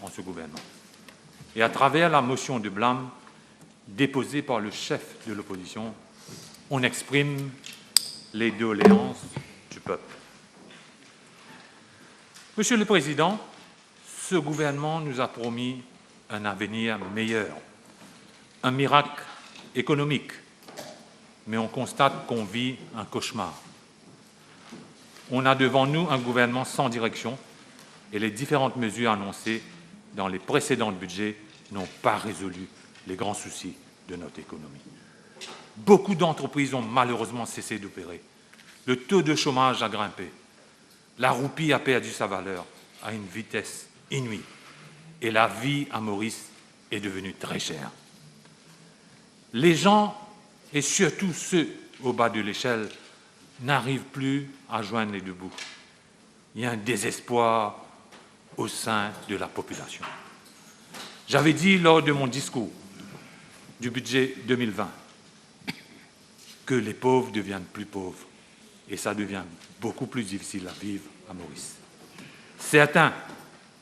en ce gouvernement. Et à travers la motion de blâme déposée par le chef de l'opposition, on exprime les doléances du peuple. Monsieur le Président, ce gouvernement nous a promis un avenir meilleur, un miracle économique, mais on constate qu'on vit un cauchemar. On a devant nous un gouvernement sans direction et les différentes mesures annoncées dans les précédents budgets n'ont pas résolu les grands soucis de notre économie. Beaucoup d'entreprises ont malheureusement cessé d'opérer. Le taux de chômage a grimpé. La roupie a perdu sa valeur à une vitesse inouïe. Et la vie à Maurice est devenue très chère. Les gens, et surtout ceux au bas de l'échelle, n'arrivent plus à joindre les deux bouts. Il y a un désespoir au sein de la population. J'avais dit lors de mon discours du budget 2020 que les pauvres deviennent plus pauvres et ça devient beaucoup plus difficile à vivre à Maurice. Certains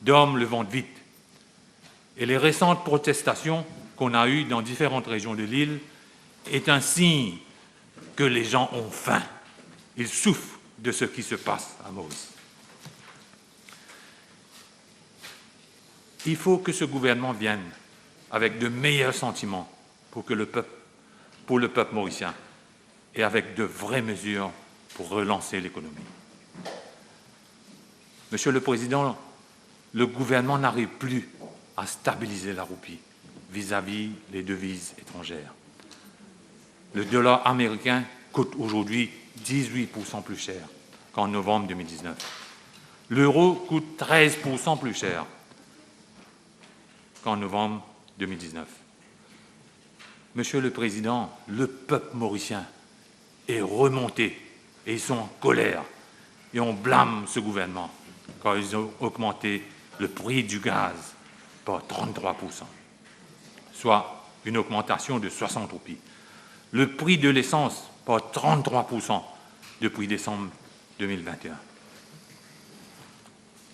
dorment le ventre vide et les récentes protestations qu'on a eues dans différentes régions de l'île est un signe que les gens ont faim. Ils souffrent de ce qui se passe à Maurice. Il faut que ce gouvernement vienne avec de meilleurs sentiments pour le peuple mauricien et avec de vraies mesures pour relancer l'économie. Monsieur le Président, le gouvernement n'arrive plus à stabiliser la roupie vis-à-vis des devises étrangères. Le dollar américain coûte aujourd'hui 18% plus cher qu'en novembre 2019. L'euro coûte 13% plus cher qu'en novembre 2019. Monsieur le Président, le peuple mauricien est remonté et ils sont en colère et on blâme ce gouvernement quand ils ont augmenté le prix du gaz par 33%, soit une augmentation de 60 roupies. Le prix de l'essence par 33% depuis décembre 2021.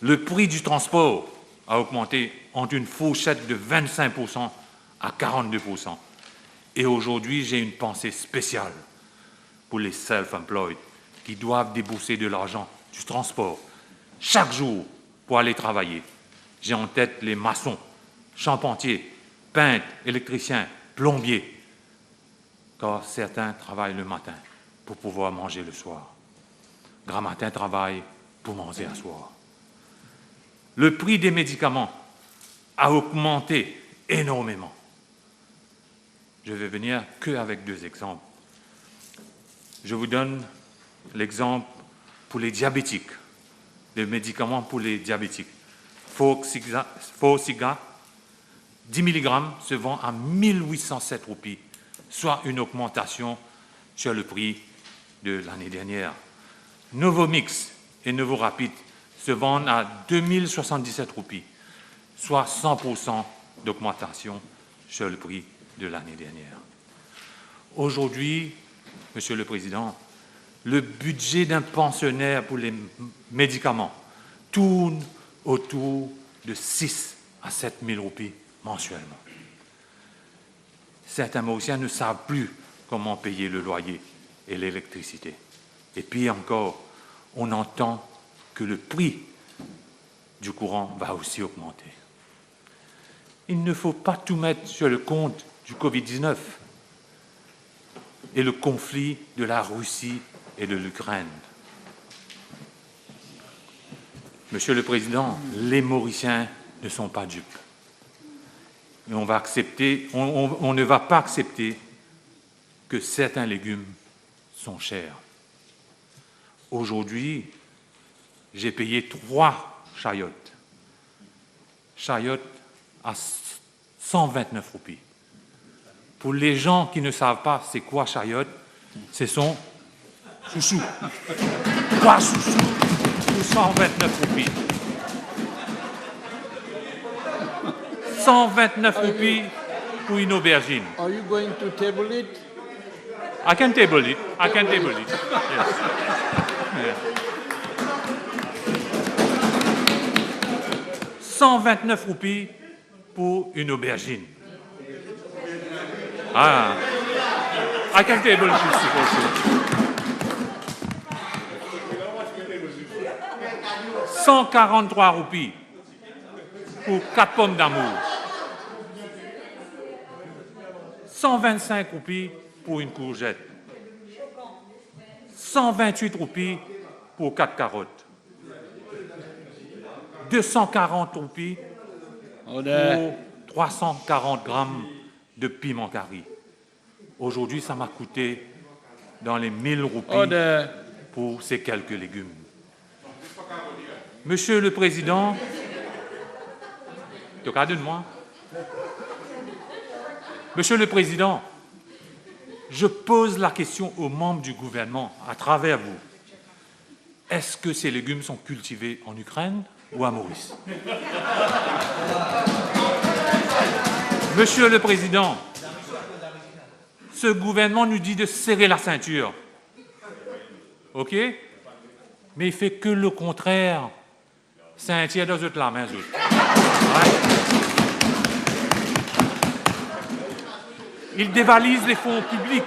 Le prix du transport a augmenté entre une fourchette de 25% à 42%. Et aujourd'hui, j'ai une pensée spéciale pour les self-employed qui doivent débourser de l'argent du transport chaque jour pour aller travailler. J'ai en tête les maçons, charpentiers, peintres, électriciens, plombiers, car certains travaillent le matin pour pouvoir manger le soir. Grammatin travaille pour manger à soir. Le prix des médicaments a augmenté énormément. Je vais venir qu'avec deux exemples. Je vous donne l'exemple pour les diabétiques, les médicaments pour les diabétiques. Forxiga, 10 mg se vend à 1807 roupies, soit une augmentation sur le prix de l'année dernière. Novomix et Novorapid se vendent à 2077 roupies, soit 100% d'augmentation sur le prix de l'année dernière. Aujourd'hui, Monsieur le Président, le budget d'un pensionnaire pour les médicaments tourne autour de 6 à 7 000 roupies mensuellement. Certains Mauriciens ne savent plus comment payer le loyer et l'électricité. Et puis encore, on entend que le prix du courant va aussi augmenter. Il ne faut pas tout mettre sur le compte du Covid-19 et le conflit de la Russie et de l'Ukraine. Monsieur le Président, les Mauriciens ne sont pas dupes. Et on ne va pas accepter que certains légumes sont chers. Aujourd'hui, j'ai payé 3 chayotes. Chayotes à 129 roupies. Pour les gens qui ne savent pas c'est quoi chayote, ce sont chouchous. 3 chouchous pour 129 roupies. 129 roupies pour une aubergine. Are you going to table it? I can table it. I can table it. Yes. Yeah. 129 roupies pour une aubergine. Ah, I can table this also. 143 roupies pour 4 pommes d'amour. 125 roupies pour une courgette. 128 roupies pour 4 carottes. 240 roupies pour 340 grammes de piment curry. Aujourd'hui, ça m'a coûté dans les 1000 roupies pour ces quelques légumes. Monsieur le Président, Monsieur le Président, je pose la question aux membres du gouvernement à travers vous. Est-ce que ces légumes sont cultivés en Ukraine ou à Maurice? Monsieur le Président, ce gouvernement nous dit de serrer la ceinture. OK? Mais il fait que le contraire. Ceinture dans la main. Il dévalise les fonds publics.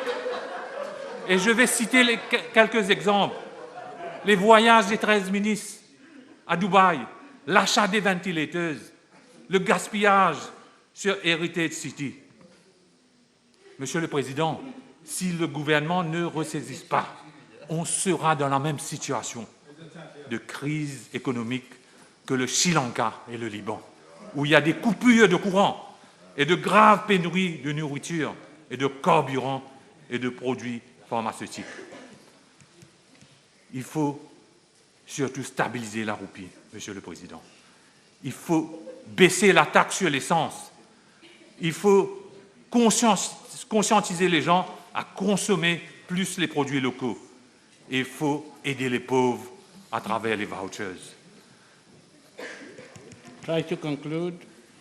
Et je vais citer quelques exemples. Les voyages des 13 ministres à Dubaï, l'achat des ventilateuses, le gaspillage sur Heritage City. Monsieur le Président, si le gouvernement ne ressaisisse pas, on sera dans la même situation de crise économique que le Sri Lanka et le Liban, où il y a des coupures de courant et de graves pénuries de nourriture et de carburant et de produits pharmaceutiques. Il faut surtout stabiliser la roupie, Monsieur le Président. Il faut baisser la taxe sur l'essence. Il faut conscientiser les gens à consommer plus les produits locaux. Et il faut aider les pauvres à travers les vouchers. Try to conclude.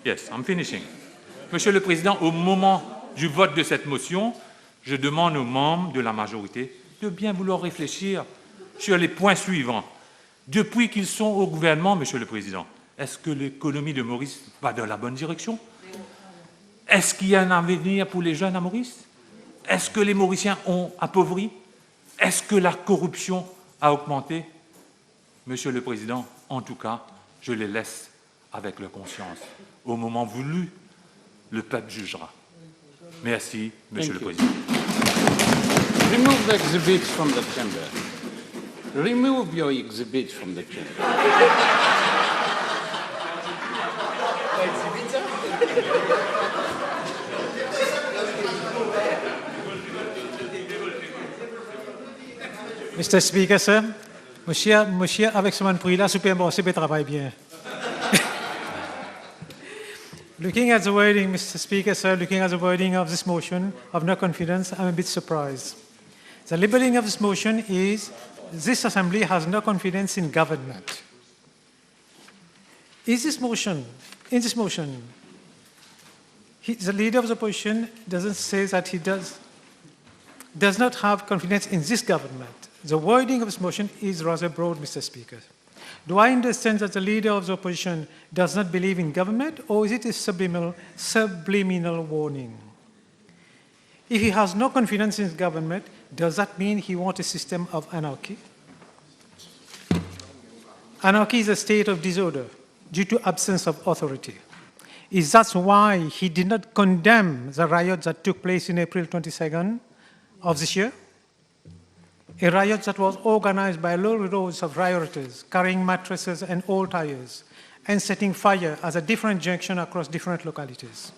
Yes, I'm finishing. Monsieur le Président, au moment du vote de cette motion, je demande aux membres de la majorité de bien vouloir réfléchir sur les points suivants. Depuis qu'ils sont au gouvernement, Monsieur le Président, est-ce que l'économie de Maurice va dans la bonne direction? Est-ce qu'il y a un avenir pour les jeunes à Maurice? Est-ce que les Mauriciens ont appauvri? Est-ce que la corruption a augmenté? Monsieur le Président, en tout cas, je les laisse avec leur conscience. Au moment voulu, le peuple jugera. Merci, Monsieur le Président. Remove the exhibits from the chamber. Remove your exhibits from the chamber. Mr. Speaker, sir, monsieur avec ce prix-là, super bon, c'est travail bien. Looking at the wording, Mr. Speaker, sir, looking at the wording of this motion of no confidence, I'm a bit surprised. The labeling of this motion is, this Assembly has no confidence in government. In this motion, the leader of the opposition doesn't say that he does not have confidence in this government. The wording of this motion is rather broad, Mr. Speaker. Do I understand that the leader of the opposition does not believe in government, or is it a subliminal warning? If he has no confidence in government, does that mean he wants a system of anarchy? Anarchy is a state of disorder due to absence of authority. Is that why he did not condemn the riot that took place in April 22nd of this year? A riot that was organized by low rows of rioters carrying mattresses and old tires and setting fire at a different junction across different localities.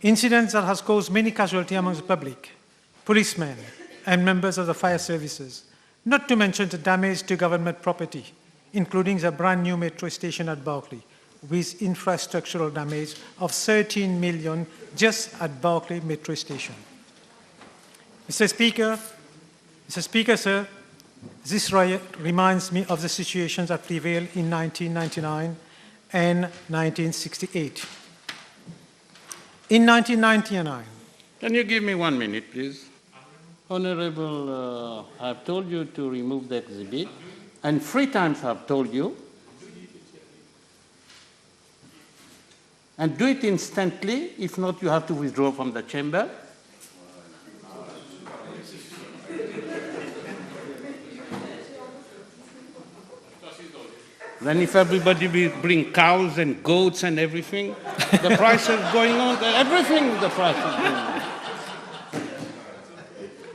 Incidents that has caused many casualties among the public, policemen, and members of the fire services, not to mention the damage to government property, including the brand new metro station at Berkeley, with infrastructural damage of 13 million just at Berkeley metro station. Mr. Speaker, sir, this riot reminds me of the situations that prevailed in 1999 and 1968. In 1999... Can you give me 1 minute, please? Honorable, I've told you to remove the exhibit, and 3 times I've told you. And do it instantly. If not, you have to withdraw from the chamber. Then if everybody will bring cows and goats and everything, the price is going on, everything the price is going on.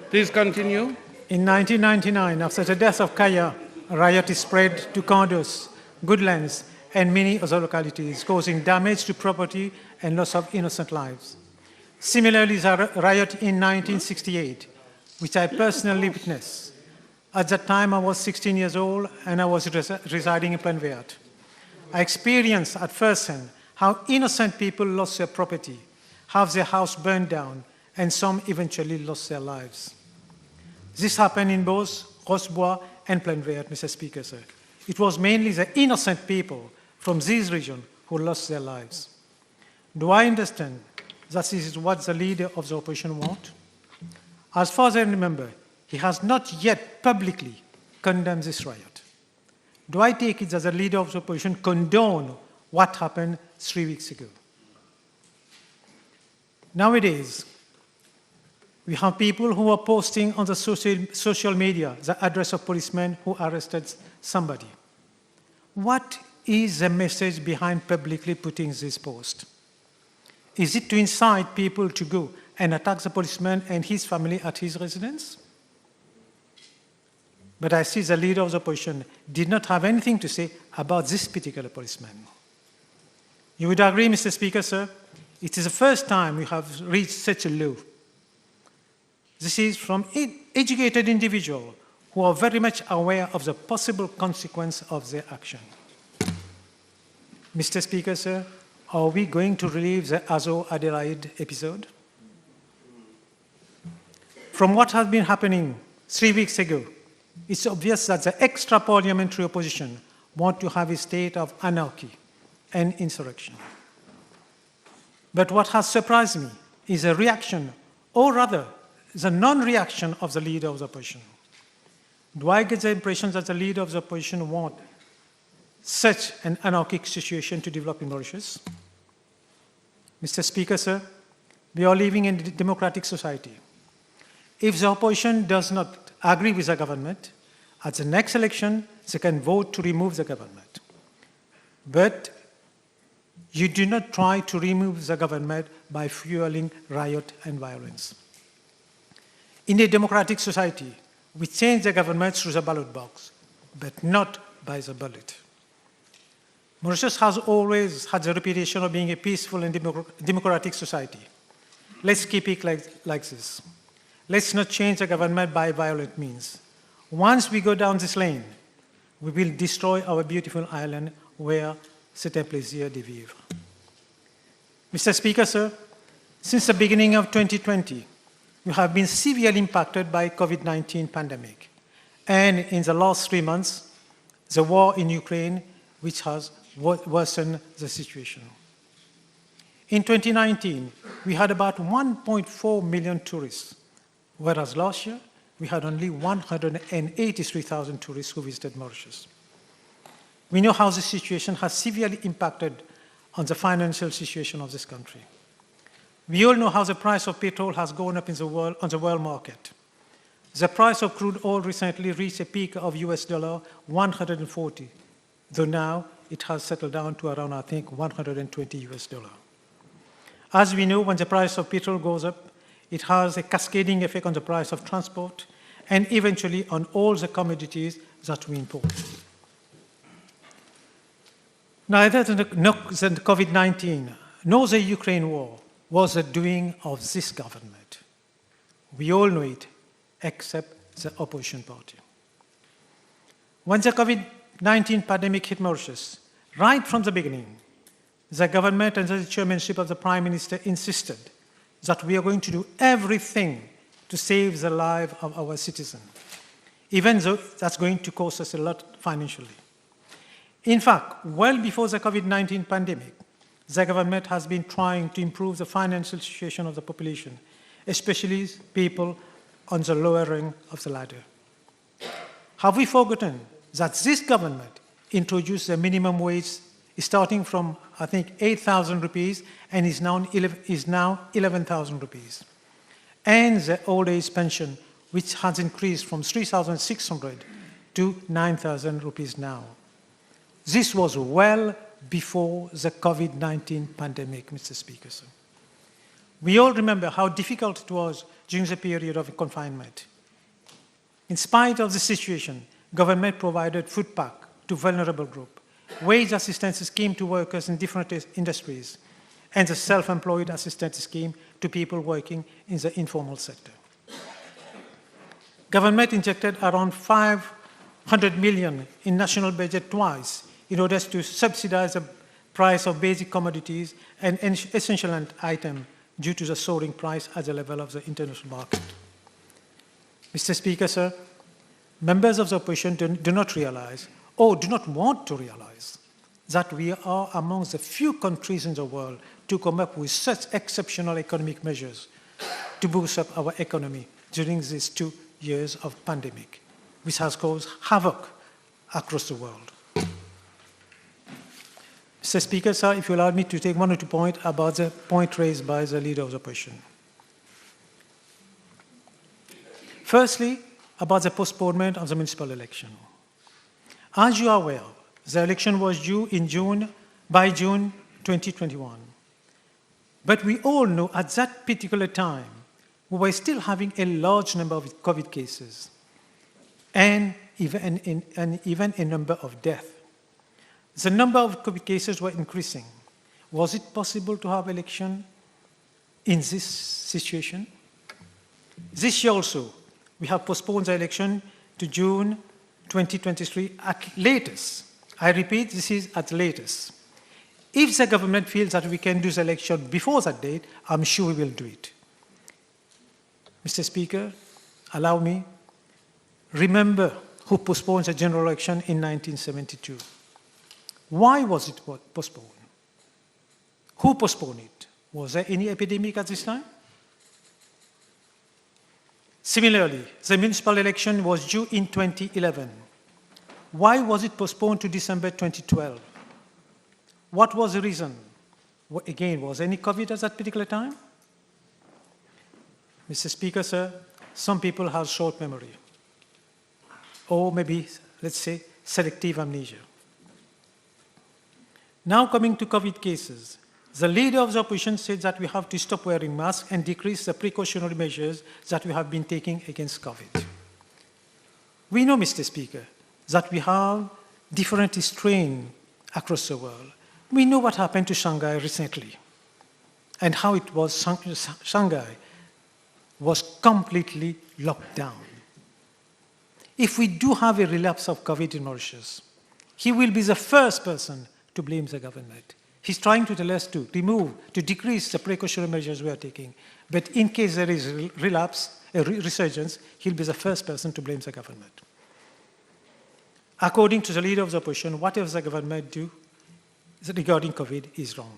Please continue. In 1999, after the death of Kaya, a riot is spread to Condos, Goodlands, and many other localities, causing damage to property and loss of innocent lives. Similarly, the riot in 1968, which I personally witnessed. At that time, I was 16 years old, and I was residing in Planveat. I experienced at first hand how innocent people lost their property, have their house burned down, and some eventually lost their lives. This happened in both Rosbois and Planveat, Mr. Speaker, sir. It was mainly the innocent people from this region who lost their lives. Do I understand that this is what the leader of the opposition wants? As far as I remember, he has not yet publicly condemned this riot. Do I take it that the leader of the opposition condoned what happened 3 weeks ago? Nowadays, we have people who are posting on the social media the address of policemen who arrested somebody. What is the message behind publicly putting this post? Is it to incite people to go and attack the policeman and his family at his residence? But I see the leader of the opposition did not have anything to say about this particular policeman. You would agree, Mr. Speaker, sir, it is the first time we have reached such a low. This is from educated individuals who are very much aware of the possible consequence of their action. Mr. Speaker, sir, are we going to relive the Azo Adelaide episode? From what has been happening 3 weeks ago, it's obvious that the extra-parliamentary opposition want to have a state of anarchy and insurrection. But what has surprised me is the reaction, or rather, the non-reaction of the leader of the opposition. Do I get the impression that the leader of the opposition wants such an anarchic situation to develop in Mauritius? Mr. Speaker, sir, we are living in a democratic society. If the opposition does not agree with the government, at the next election, they can vote to remove the government. But you do not try to remove the government by fueling riot and violence. In a democratic society, we change the government through the ballot box, but not by the bullet. Mauritius has always had the reputation of being a peaceful and democratic society. Let's keep it like this. Let's not change the government by violent means. Once we go down this lane, we will destroy our beautiful island where c'est un plaisir de vivre. Mr. Speaker, sir, since the beginning of 2020, we have been severely impacted by COVID-19 pandemic. And in the last 3 months, the war in Ukraine, which has worsened the situation. In 2019, we had about 1.4 million tourists, whereas last year, we had only 183,000 tourists who visited Mauritius. We know how the situation has severely impacted on the financial situation of this country. We all know how the price of petrol has gone up in the world, on the world market. The price of crude oil recently reached a peak of US $140, though now it has settled down to around, I think, 120 US dollars. As we know, when the price of petrol goes up, it has a cascading effect on the price of transport and eventually on all the commodities that we import. Neither the COVID-19 nor the Ukraine war was the doing of this government. We all know it, except the opposition party. When the COVID-19 pandemic hit Mauritius, right from the beginning, the government and the chairmanship of the Prime Minister insisted that we are going to do everything to save the lives of our citizens, even though that's going to cost us a lot financially. In fact, well before the COVID-19 pandemic, the government has been trying to improve the financial situation of the population, especially people on the lower rung of the ladder. Have we forgotten that this government introduced the minimum wage starting from, I think, 8,000 rupees and is now 11,000 rupees. And the old age pension, which has increased from 3,600 to 9,000 rupees now. This was well before the COVID-19 pandemic, Mr. Speaker. Sir. We all remember how difficult it was during the period of confinement. In spite of the situation, government provided food pack to vulnerable groups, wage assistance scheme to workers in different industries, and the self-employed assistance scheme to people working in the informal sector. Government injected around 500 million in national budget twice in order to subsidize the price of basic commodities and essential items due to the soaring price at the level of the international market. Mr. Speaker, sir, members of the opposition do not realize, or do not want to realize, that we are among the few countries in the world to come up with such exceptional economic measures to boost up our economy during these 2 years of pandemic, which has caused havoc across the world. Mr. Speaker, sir, if you allow me to take 1 or 2 points about the point raised by the leader of the opposition. Firstly, about the postponement of the municipal election. As you are aware, the election was due in by June 2021. But we all know at that particular time, we were still having a large number of COVID cases and even a number of deaths. The number of COVID cases were increasing. Was it possible to have election in this situation? This year also, we have postponed the election to June 2023 at latest. I repeat, this is at latest. If the government feels that we can do the election before that date, I'm sure we will do it. Mr. Speaker, allow me, remember who postponed the general election in 1972. Why was it postponed? Who postponed it? Was there any epidemic at this time? Similarly, the municipal election was due in 2011. Why was it postponed to December 2012? What was the reason? Again, was any COVID at that particular time? Mr. Speaker, sir, some people have short memory, or maybe, let's say, selective amnesia. Now coming to COVID cases, the leader of the opposition said that we have to stop wearing masks and decrease the precautionary measures that we have been taking against COVID. We know, Mr. Speaker, that we have different strains across the world. We know what happened to Shanghai recently and how it was Shanghai was completely locked down. If we do have a relapse of COVID in Mauritius, he will be the first person to blame the government. He's trying to tell us to decrease the precautionary measures we are taking. But in case there is a relapse, a resurgence, he'll be the first person to blame the government. According to the leader of the opposition, whatever the government do regarding COVID is wrong.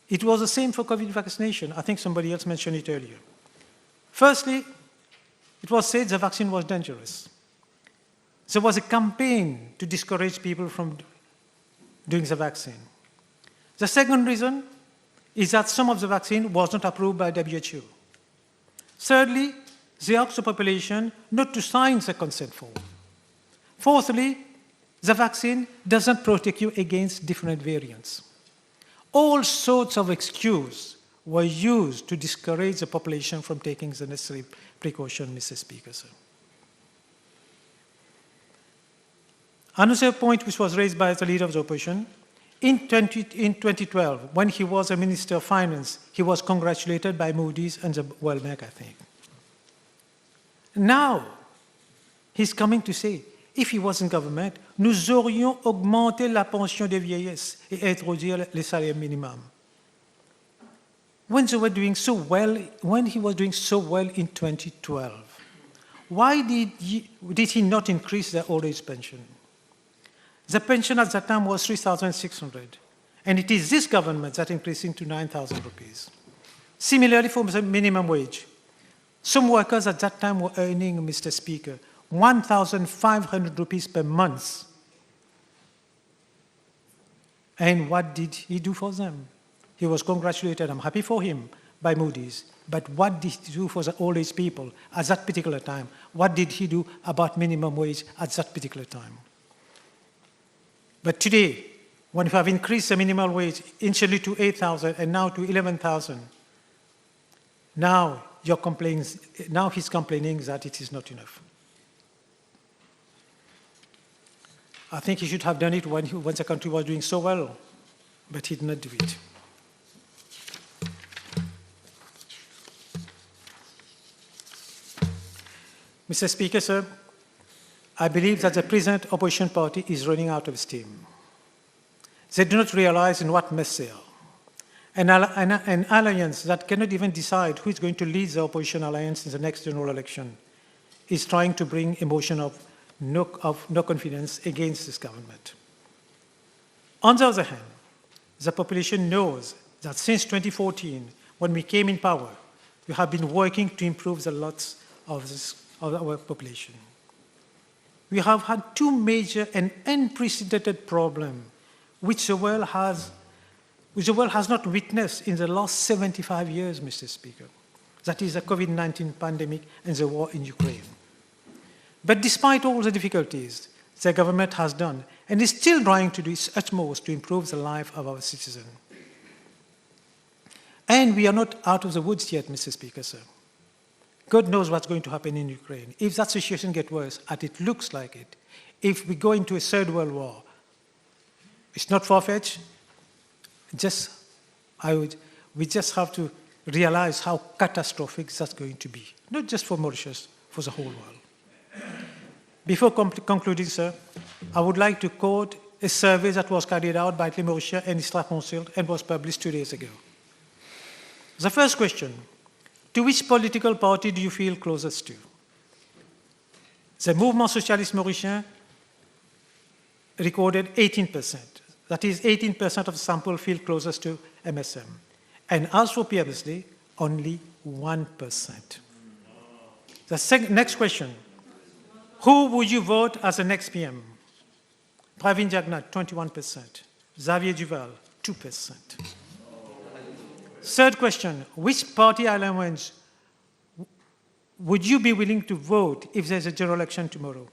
It was the same for COVID vaccination. I think somebody else mentioned it earlier. Firstly, it was said the vaccine was dangerous. There was a campaign to discourage people from doing the vaccine. The second reason is that some of the vaccine was not approved by WHO. Thirdly, they asked the population not to sign the consent form. Fourthly, the vaccine doesn't protect you against different variants. All sorts of excuses were used to discourage the population from taking the necessary precaution, Mr. Speaker, sir. Another point which was raised by the leader of the opposition, in 2012, when he was a Minister of Finance, he was congratulated by Moody's and the World Bank, I think. Now, he's coming to say, if he was in government, nous aurions augmenté la pension de vieillesse et introduire les salaires minimum. When they were doing so well, when he was doing so well in 2012, why did he not increase the old age pension? The pension at that time was 3,600, and it is this government that increasing to 9,000 rupees. Similarly, for the minimum wage, some workers at that time were earning, Mr. Speaker, 1,500 rupees per month. And what did he do for them? He was congratulated, I'm happy for him, by Moody's. But what did he do for the old age people at that particular time? What did he do about minimum wage at that particular time? But today, when we have increased the minimum wage initially to 8,000 and now to 11,000, now he's complaining that it is not enough. I think he should have done it when the country was doing so well, but he did not do it. Mr. Speaker, sir, I believe that the present opposition party is running out of steam. They do not realize in what mess they are. An alliance that cannot even decide who is going to lead the opposition alliance in the next general election is trying to bring emotion of no confidence against this government. On the other hand, the population knows that since 2014, when we came in power, we have been working to improve the lots of our population. We have had two major and unprecedented problems which the world has not witnessed in the last 75 years, Mr. Speaker. That is the COVID-19 pandemic and the war in Ukraine. But despite all the difficulties, the government has done and is still trying to do its utmost to improve the life of our citizens. And we are not out of the woods yet, Mr. Speaker, sir. God knows what's going to happen in Ukraine. If that situation gets worse, and it looks like it, if we go into a third world war, it's not far-fetched. We just have to realize how catastrophic that's going to be, not just for Mauritius, for the whole world. Before concluding, sir, I would like to quote a survey that was carried out by Mauritius and Istra Council and was published 2 days ago. The first question: to which political party do you feel closest to? The Mouvement Socialiste Mauritian recorded 18%. That is, 18% of the sample feel closest to MSM. And as for PMSD, only 1%. The next question: who would you vote as the next PM? Pravin Jagnat, 21%. Xavier Duval, 2%. Third question: which party alliance would you be willing to vote if there's a general election tomorrow?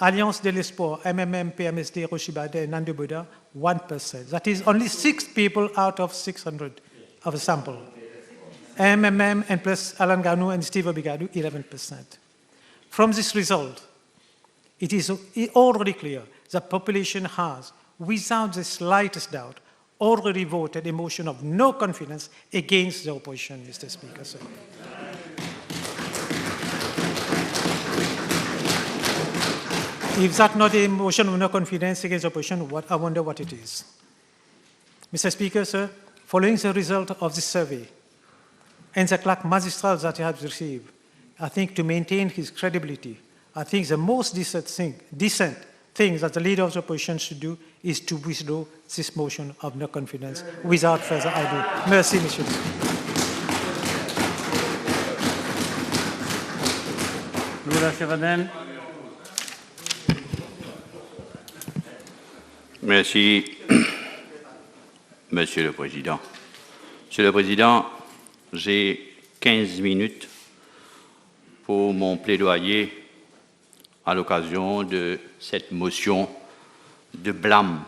Alliance de l'Espoir, MMM, PMSD, Rochibade, Nando Buddha, 1%. That is only 6 people out of 600 of a sample. MMM and plus Alan Ganou and Steve Obigadou, 11%. From this result, it is already clear the population has, without the slightest doubt, already voted a motion of no confidence against the opposition, Mr. Speaker. Sir. If that's not a motion of no confidence against the opposition, I wonder what it is. Mr. Speaker, sir, following the result of this survey and the clerk magistral that he has received, I think to maintain his credibility, I think the most decent thing that the leader of the opposition should do is to withdraw this motion of no confidence without further ado. Merci, Monsieur. Merci, Monsieur le Président. Monsieur le Président, j'ai 15 minutes pour mon plaidoyer à l'occasion de cette motion de blâme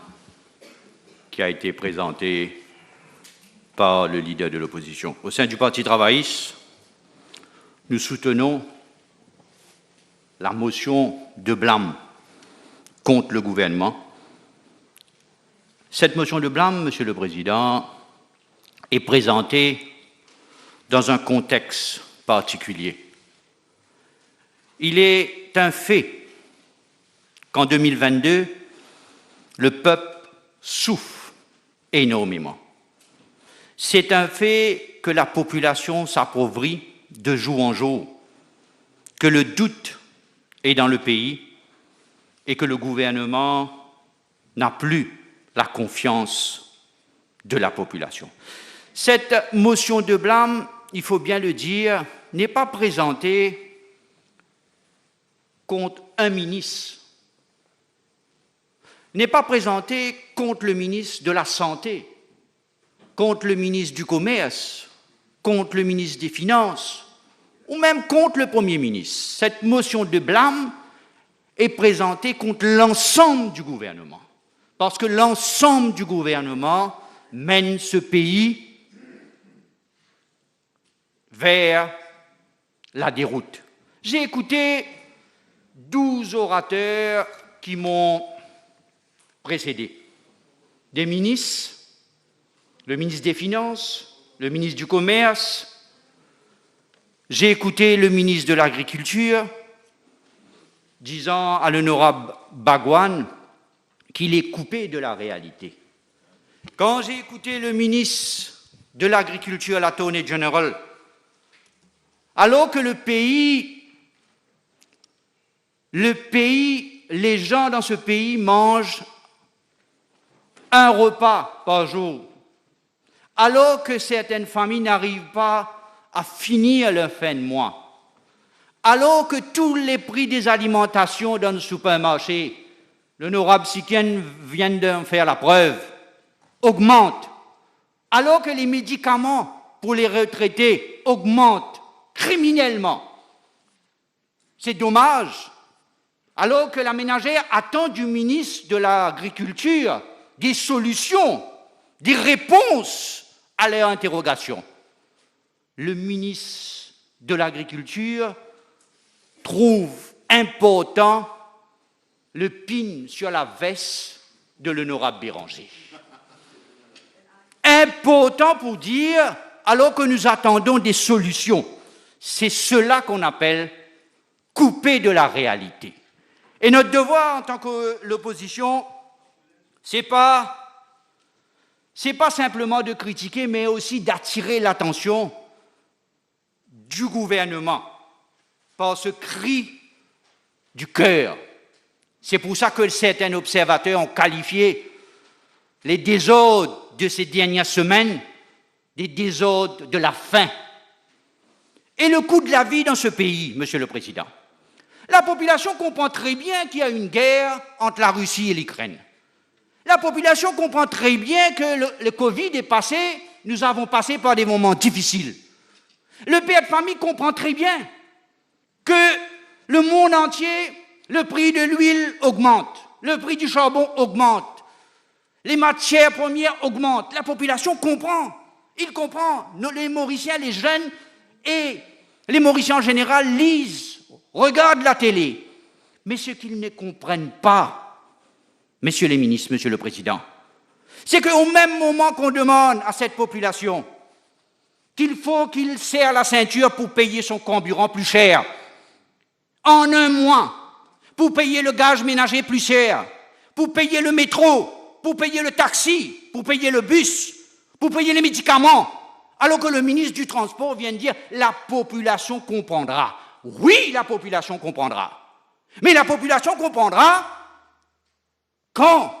qui a été présentée par le leader de l'opposition. Au sein du Parti travailliste, nous soutenons la motion de blâme contre le gouvernement. Cette motion de blâme, Monsieur le Président, est présentée dans un contexte particulier. Il est un fait qu'en 2022, le peuple souffre énormément. C'est un fait que la population s'appauvrit de jour en jour, que le doute est dans le pays et que le gouvernement n'a plus la confiance de la population. Cette motion de blâme, il faut bien le dire, n'est pas présentée contre un ministre, n'est pas présenté contre le ministre de la Santé, contre le ministre du Commerce, contre le ministre des Finances, ou même contre le Premier ministre. Cette motion de blâme est présentée contre l'ensemble du gouvernement, parce que l'ensemble du gouvernement mène ce pays vers la déroute. J'ai écouté 12 orateurs qui m'ont précédé. Des ministres, le ministre des Finances, le ministre du Commerce. J'ai écouté le ministre de l'Agriculture disant à l'honorable Bagouane qu'il est coupé de la réalité. Quand j'ai écouté le ministre de l'Agriculture, l'Attorney General, alors que le pays, les gens dans ce pays mangent un repas par jour, alors que certaines familles n'arrivent pas à finir leur fin de mois, alors que tous les prix des alimentations dans le supermarché, l'honorable Sikien vient d'en faire la preuve, augmentent, alors que les médicaments pour les retraités augmentent criminellement. C'est dommage, alors que la ménagère attend du ministre de l'Agriculture des solutions, des réponses à leurs interrogations. Le ministre de l'Agriculture trouve important le pin sur la veste de l'honorable Béranger. Important pour dire, alors que nous attendons des solutions. C'est cela qu'on appelle couper de la réalité. Et notre devoir en tant que l'opposition, c'est pas simplement de critiquer, mais aussi d'attirer l'attention du gouvernement par ce cri du cœur. C'est pour ça que certains observateurs ont qualifié les désordres de ces dernières semaines des désordres de la faim. Et le coût de la vie dans ce pays, Monsieur le Président. La population comprend très bien qu'il y a une guerre entre la Russie et l'Ukraine. La population comprend très bien que le Covid est passé, nous avons passé par des moments difficiles. Le père de famille comprend très bien que le monde entier, le prix de l'huile augmente, le prix du charbon augmente, les matières premières augmentent. La population comprend, il comprend. Les Mauriciens, les jeunes et les Mauriciens en général lisent, regardent la télé. Mais ce qu'ils ne comprennent pas, messieurs les ministres, monsieur le Président, c'est qu'au même moment qu'on demande à cette population qu'il faut qu'il serre la ceinture pour payer son carburant plus cher, en un mois, pour payer le gaz ménager plus cher, pour payer le métro, pour payer le taxi, pour payer le bus, pour payer les médicaments, alors que le ministre du Transport vient de dire « la population comprendra ». Oui, la population comprendra. Mais la population comprendra quand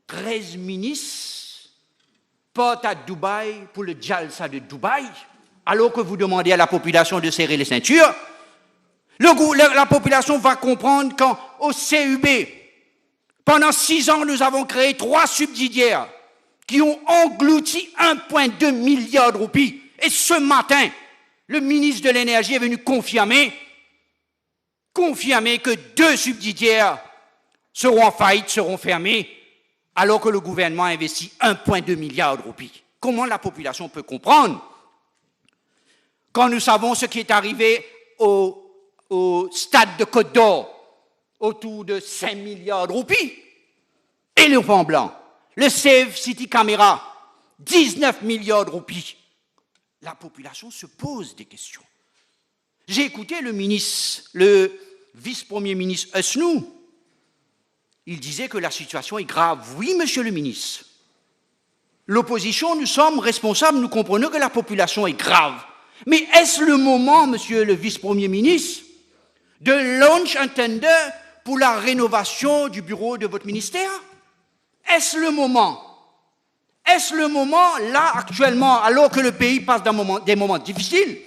13 ministres partent à Dubaï pour le Jalsa de Dubaï, alors que vous demandez à la population de serrer les ceintures. La population va comprendre quand, au CUB, pendant 6 ans, nous avons créé 3 subsidiaires qui ont englouti 1,2 milliard de roupies. Et ce matin, le ministre de l'Énergie est venu confirmer que 2 subsidiaires seront en faillite, seront fermés, alors que le gouvernement a investi 1,2 milliard de roupies. Comment la population peut comprendre quand nous savons ce qui est arrivé au stade de Côte d'Or, autour de 5 milliards de roupies, et le Pan Blanc, le Save City Camera, 19 milliards de roupies. La population se pose des questions. J'ai écouté le vice-premier ministre Esnou. Il disait que la situation est grave. Oui, monsieur le ministre. L'opposition, nous sommes responsables, nous comprenons que la population est grave. Mais est-ce le moment, monsieur le vice-premier ministre, de launch un tender pour la rénovation du bureau de votre ministère? Est-ce le moment? Est-ce le moment, là, actuellement, alors que le pays passe des moments difficiles?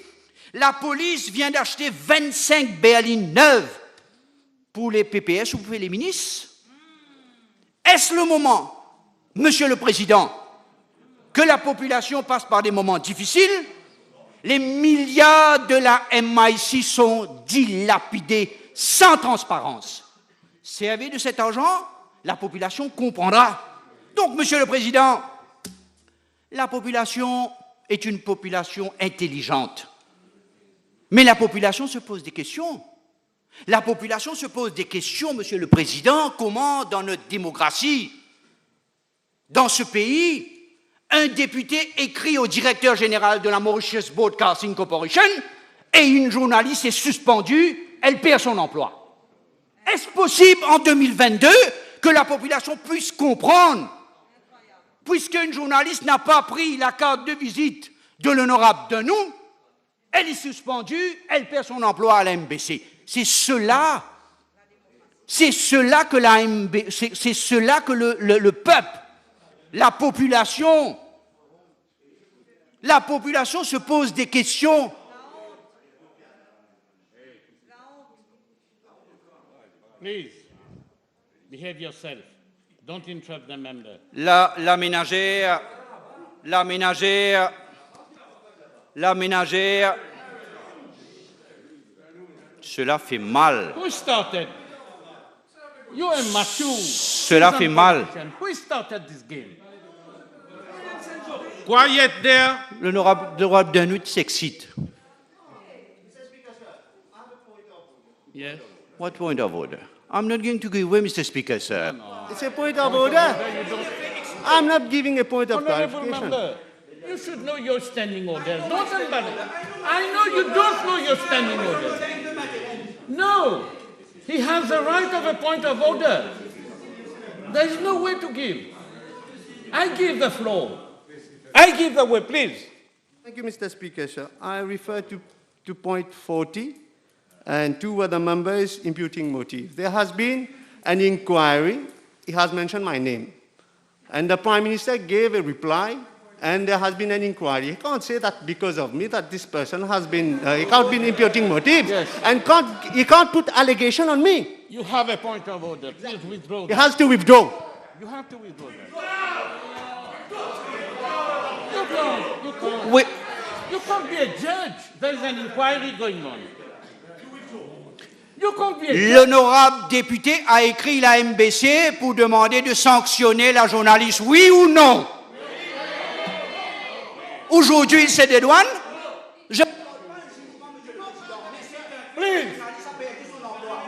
La police vient d'acheter 25 berlines neuves pour les PPS ou pour les ministres? Est-ce le moment, Monsieur le Président, que la population passe par des moments difficiles? Les milliards de la MIC sont dilapidés sans transparence. Servez de cet argent, la population comprendra. Donc, Monsieur le Président, la population est une population intelligente. Mais la population se pose des questions. La population se pose des questions, Monsieur le Président, comment, dans notre démocratie, dans ce pays, un député écrit au directeur général de la Mauritius Broadcasting Corporation et une journaliste est suspendue, elle perd son emploi. Est-ce possible en 2022 que la population puisse comprendre, puisqu'une journaliste n'a pas pris la carte de visite de l'honorable Denou, elle est suspendue, elle perd son emploi à la MBC. C'est cela que le peuple, la population se pose des questions. Please, behave yourself. Don't interrupt the member. La ménagère, cela fait mal. Who started? You and Matthew. Cela fait mal. Who started this game? Quiet there. L'honorable Denuit s'excite. Yes. What point of order? I'm not going to give way, Mr. Speaker, sir. It's a point of order. I'm not giving a point of Honorable clarification. member, you should know your standing order. Don't embarrass. I know you don't know your standing order. No, he has the right of a point of order. There is no way to give. I give the floor. I give the way, please. Thank you, Mr. Speaker, sir. I refer to point 40 and two other members imputing motive. There has been an inquiry. He has mentioned my name. And the Prime Minister gave a reply, and there has been an inquiry. He can't say that because of me, that this person has been, he can't be imputing motives. Yes. And he can't put allegation on me. You have a point of order. Please withdraw He that. has to withdraw. You have to withdraw that. You can't. Oui. You can't be a judge. There is an inquiry going on. You can't be a judge. L'honorable député a écrit la MBC pour demander de sanctionner la journaliste, oui ou non? Aujourd'hui, il se dédouane.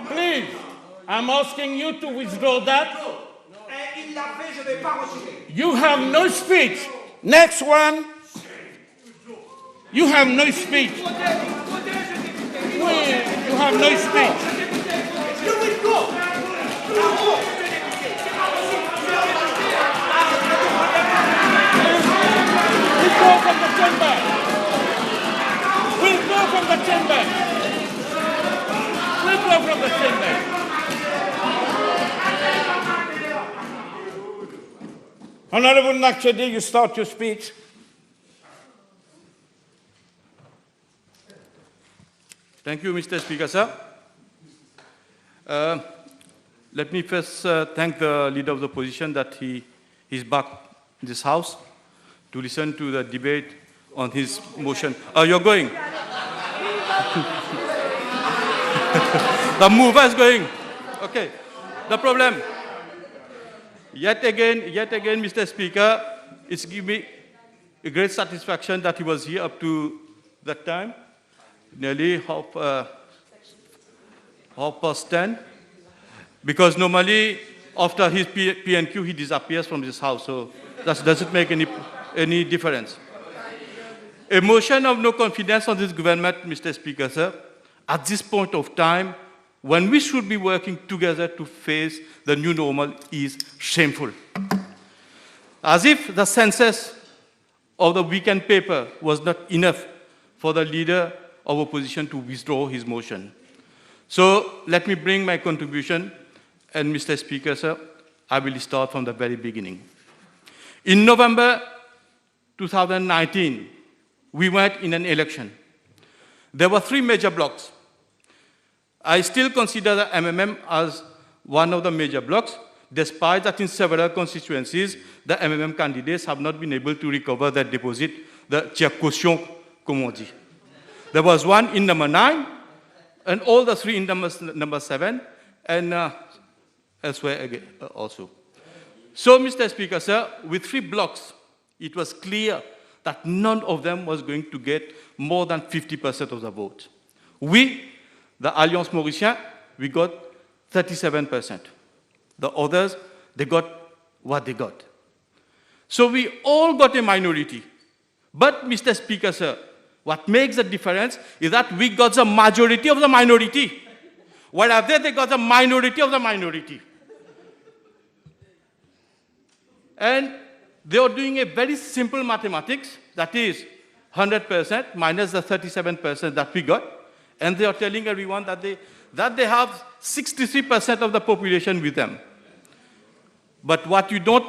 Please, I'm asking you to withdraw that. You have no speech. Next one. You have no speech. Wait, you have no speech. Withdraw from the chamber. Withdraw from the chamber. Withdraw from the chamber. Honorable Nakshadi, you start your speech. Thank you, Mr. Speaker, sir. Let me first thank the Leader of the Opposition that he is back in this House to listen to the debate on his motion. You're going. The mover is going. Okay. The problem. Yet again, Mr. Speaker, it's given me a great satisfaction that he was here up to that time. Nearly half past 10, because normally after his PNQ he disappears from this house, so that doesn't make any difference. A motion of no confidence on this government, Mr. Speaker, sir, at this point of time, when we should be working together to face the new normal, is shameful. As if the census of the weekend paper was not enough for the Leader of Opposition to withdraw his motion. So let me bring my contribution, and Mr. Speaker, sir, I will start from the very beginning. In November 2019, we went in an election. There were three major blocks. I still consider the MMM as one of the major blocks, despite that in several constituencies, the MMM candidates have not been able to recover their deposit, the tiers caution, comme on dit. There was one in number 9, and all the 3 in number 7, and elsewhere again, also. So, Mr. Speaker, sir, with 3 blocks, it was clear that none of them was going to get more than 50% of the vote. We, the Alliance Mauricien, we got 37%. The others, they got what they got. So we all got a minority. But, Mr. Speaker, sir, what makes the difference is that we got the majority of the minority. Whereas they got the minority of the minority. And they are doing a very simple mathematics, that is 100% minus the 37% that we got. And they are telling everyone that they have 63% of the population with them. But what you don't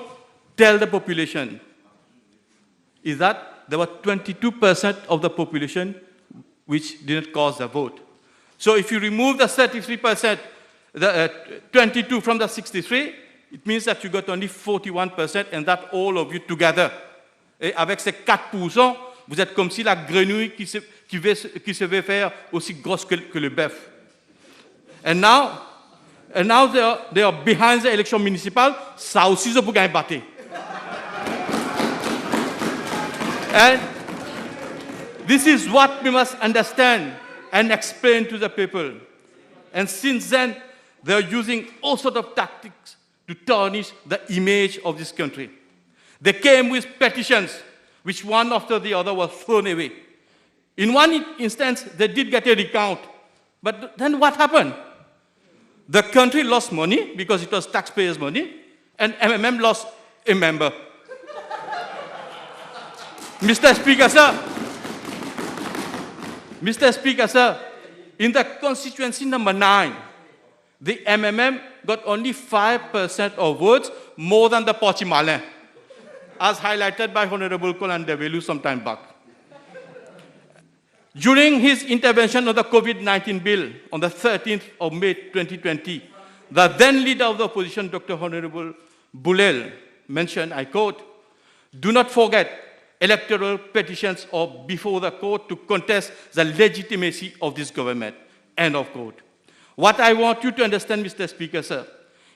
tell the population is that there were 22% of the population which didn't cast the vote. So if you remove the 33%, the 22 from the 63, it means that you got only 41%, and that all of you together. Et avec ces 4%, vous êtes comme si la grenouille qui se veut faire aussi grosse que le bœuf. And now they are behind the election municipal. Ça aussi, ils ont gagné battre. And this is what we must understand and explain to the people. And since then, they are using all sorts of tactics to tarnish the image of this country. They came with petitions, which one after the other was thrown away. In one instance, they did get a recount. But then what happened? The country lost money because it was taxpayers' money, and MMM lost a member. Mr. Speaker, sir, in the constituency number 9, the MMM got only 5% of votes, more than the Pochimalin, as highlighted by Honorable Kolan Develu some time back. During his intervention on the COVID-19 bill on the 13th of May 2020, the then leader of the opposition, Dr. Honorable Boulel, mentioned, I quote, "Do not forget electoral petitions are before the court to contest the legitimacy of this government," end of quote. What I want you to understand, Mr. Speaker, sir,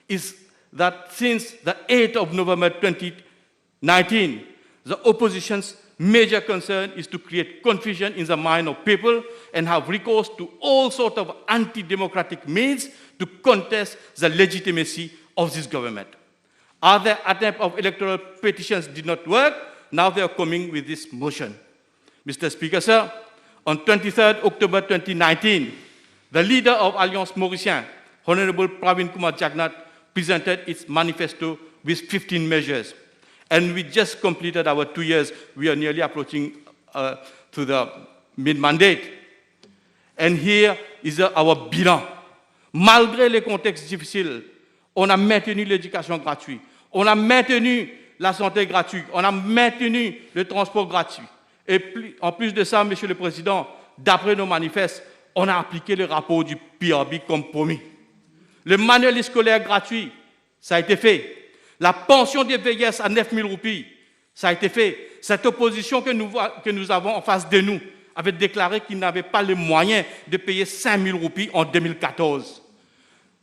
is that since the 8th of November 2019, the opposition's major concern is to create confusion in the mind of people and have recourse to all sorts of anti-democratic means to contest the legitimacy of this government. Other attempts of electoral petitions did not work. Now they are coming with this motion. Mr. Speaker, sir, on 23rd October 2019, the leader of Alliance Mauricien, Honorable Pravin Kumar Jagnat, presented its manifesto with 15 measures. And we just completed our 2 years. We are nearly approaching to the mid-mandate. And here is our bilan. Malgré les contextes difficiles, on a maintenu l'éducation gratuite, on a maintenu la santé gratuite, on a maintenu le transport gratuit. Et en plus de ça, Monsieur le Président, d'après nos manifestes, on a appliqué le rapport du PRB comme promis. Le manuel scolaire gratuit, ça a été fait. La pension des vieillesses à 9 000 roupies, ça a été fait. Cette opposition que nous avons en face de nous avait déclaré qu'il n'avait pas les moyens de payer 5 000 roupies en 2014.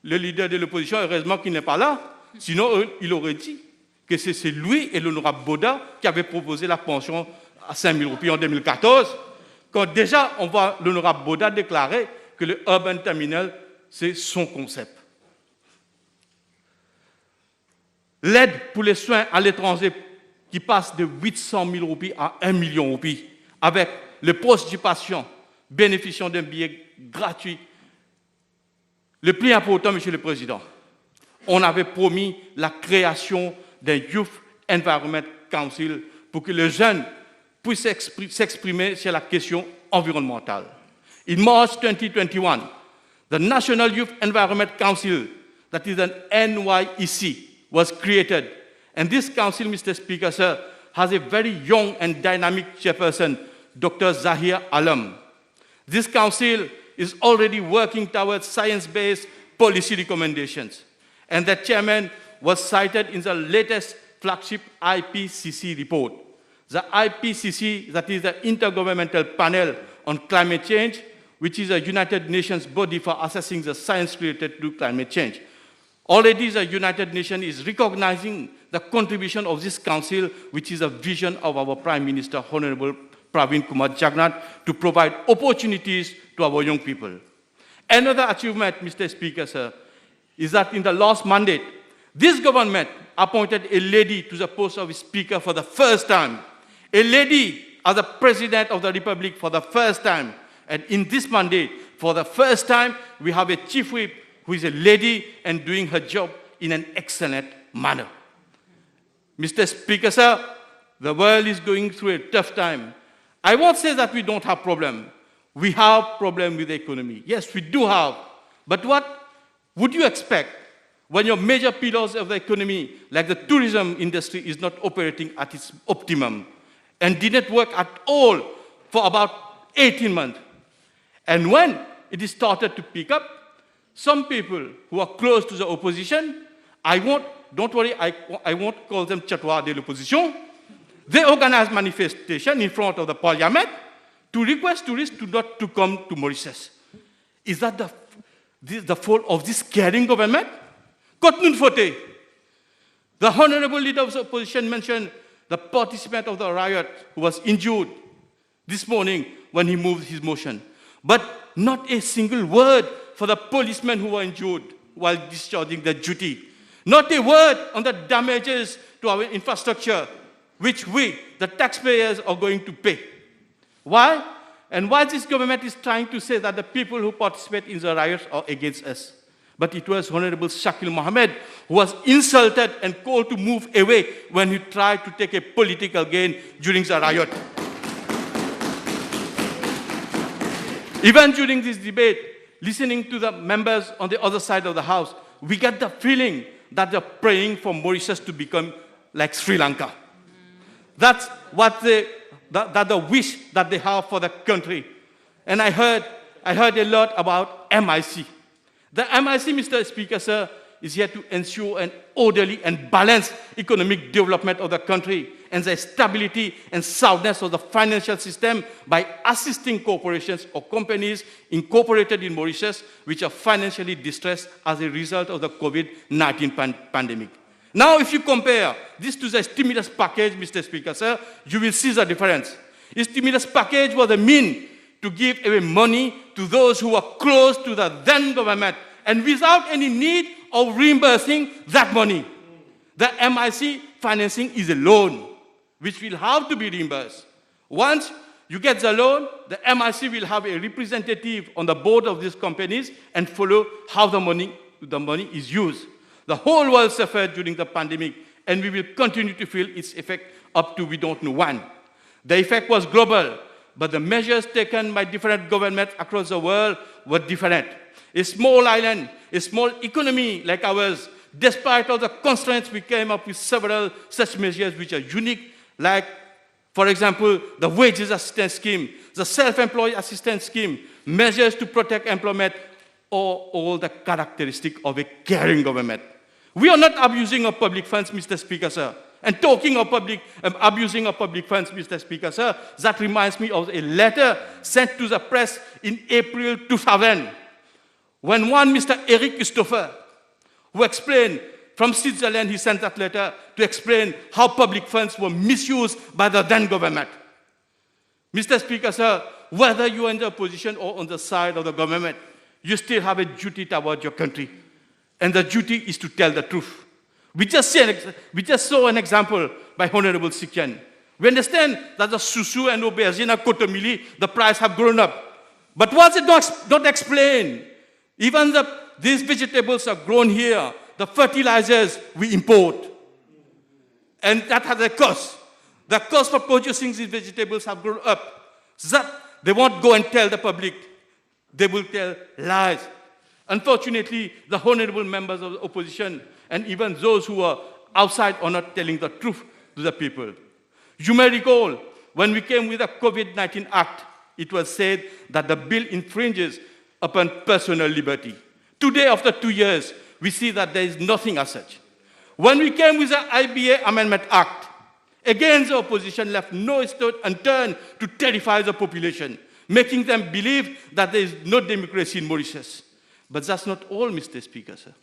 Le leader de l'opposition, heureusement qu'il n'est pas là, sinon il aurait dit que c'est lui et l'honorable Boda qui avaient proposé la pension à 5 000 roupies en 2014, quand déjà on voit l'honorable Boda déclarer que le urban terminal, c'est son concept. L'aide pour les soins à l'étranger qui passe de 800 000 roupies à 1 million de roupies, avec le poste du patient bénéficiant d'un billet gratuit. Le plus important, Monsieur le Président, on avait promis la création d'un Youth Environment Council pour que les jeunes puissent s'exprimer sur la question environnementale. In March 2021, the National Youth Environment Council, that is an NYEC, was created. And this council, Mr. Speaker, sir, has a very young and dynamic chairperson, Dr. Zahir Alam. This council is already working towards science-based policy recommendations. And that chairman was cited in the latest flagship IPCC report. The IPCC, that is the Intergovernmental Panel on Climate Change, which is a United Nations body for assessing the science related to climate change. Already the United Nations is recognizing the contribution of this council, which is a vision of our Prime Minister, Honorable Pravin Kumar Jagannath, to provide opportunities to our young people. Another achievement, Mr. Speaker, sir, is that in the last mandate, this government appointed a lady to the post of Speaker for the first time. A lady as the President of the Republic for the first time. And in this mandate, for the first time, we have a Chief Whip who is a lady and doing her job in an excellent manner. Mr. Speaker, sir, the world is going through a tough time. I won't say that we don't have problem. We have problem with the economy. Yes, we do have. But what would you expect when your major pillars of the economy, like the tourism industry, is not operating at its optimum and didn't work at all for about 18 months? And when it is started to pick up, some people who are close to the opposition, don't worry, I won't call them Chatwa de l'opposition. They organize manifestation in front of the parliament to request tourists not to come to Mauritius. Is that the fault of this caring government? Kotnun Fote, the honorable leader of the opposition mentioned the participant of the riot who was injured this morning when he moved his motion. But not a single word for the policemen who were injured while discharging their duty. Not a word on the damages to our infrastructure, which we, the taxpayers, are going to pay. Why? And why this government is trying to say that the people who participate in the riots are against us. But it was Honorable Shakil Mohammed who was insulted and called to move away when he tried to take a political gain during the riot. Even during this debate, listening to the members on the other side of the house, we get the feeling that they're praying for Mauritius to become like Sri Lanka. That's what the wish that they have for the country. And I heard a lot about MIC. The MIC, Mr. Speaker, sir, is here to ensure an orderly and balanced economic development of the country and the stability and soundness of the financial system by assisting corporations or companies incorporated in Mauritius which are financially distressed as a result of the COVID-19 pandemic. Now, if you compare this to the stimulus package, Mr. Speaker, sir, you will see the difference. The stimulus package was a means to give away money to those who were close to the then government and without any need of reimbursing that money. The MIC financing is a loan which will have to be reimbursed. Once you get the loan, the MIC will have a representative on the board of these companies and follow how the money is used. The whole world suffered during the pandemic, and we will continue to feel its effect up to we don't know when. The effect was global, but the measures taken by different governments across the world were different. A small island, a small economy like ours, despite all the constraints, we came up with several such measures which are unique, like, for example, the wages assistance scheme, the self-employed assistance scheme, measures to protect employment, or all the characteristics of a caring government. We are not abusing of public funds, Mr. Speaker, sir. And talking of abusing of public funds, Mr. Speaker, sir, that reminds me of a letter sent to the press in April 2000, when one Mr. Eric Christopher, who explained from Switzerland, he sent that letter to explain how public funds were misused by the then government. Mr. Speaker, sir, whether you are in the opposition or on the side of the government, you still have a duty towards your country. And the duty is to tell the truth. We just saw an example by Honorable Sikyan. We understand that the susu and aubergine and kotomili, the price have grown up. But what's it not explain? Even these vegetables are grown here. The fertilizers we import. And that has a cost. The cost for producing these vegetables have grown up. So that they won't go and tell the public. They will tell lies. Unfortunately, the honorable members of the opposition and even those who are outside are not telling the truth to the people. You may recall, when we came with the COVID-19 Act, it was said that the bill infringes upon personal liberty. Today, after 2 years, we see that there is nothing as such. When we came with the IBA Amendment Act, again the opposition left no stone unturned to terrify the population, making them believe that there is no democracy in Mauritius. But that's not all, Mr. Speaker, sir.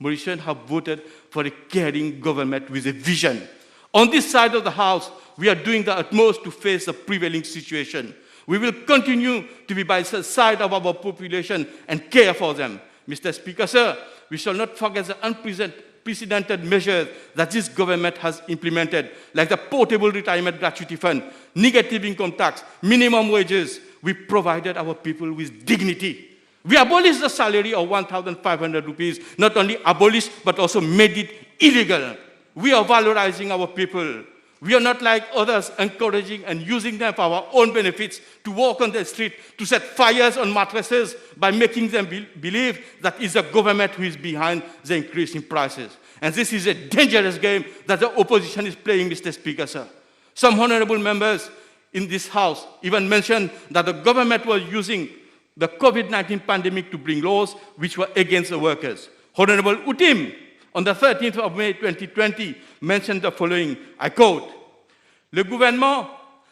Mauritians have voted for a caring government with a vision. On this side of the House, we are doing the utmost to face the prevailing situation. We will continue to be by the side of our population and care for them. Mr. Speaker, sir, we shall not forget the unprecedented measures that this government has implemented, like the portable retirement gratuity fund, negative income tax, minimum wages. We provided our people with dignity. We abolished the salary of 1,500 rupees, not only abolished, but also made it illegal. We are valorizing our people. We are not like others, encouraging and using them for our own benefits to walk on the street, to set fires on mattresses by making them believe that it's the government who is behind the increase in prices. And this is a dangerous game that the opposition is playing, Mr. Speaker, sir. Some honorable members in this House even mentioned that the government was using the COVID-19 pandemic to bring laws which were against the workers. Honorable Utim, on the 13th of May 2020, mentioned the following, I quote, « Le gouvernement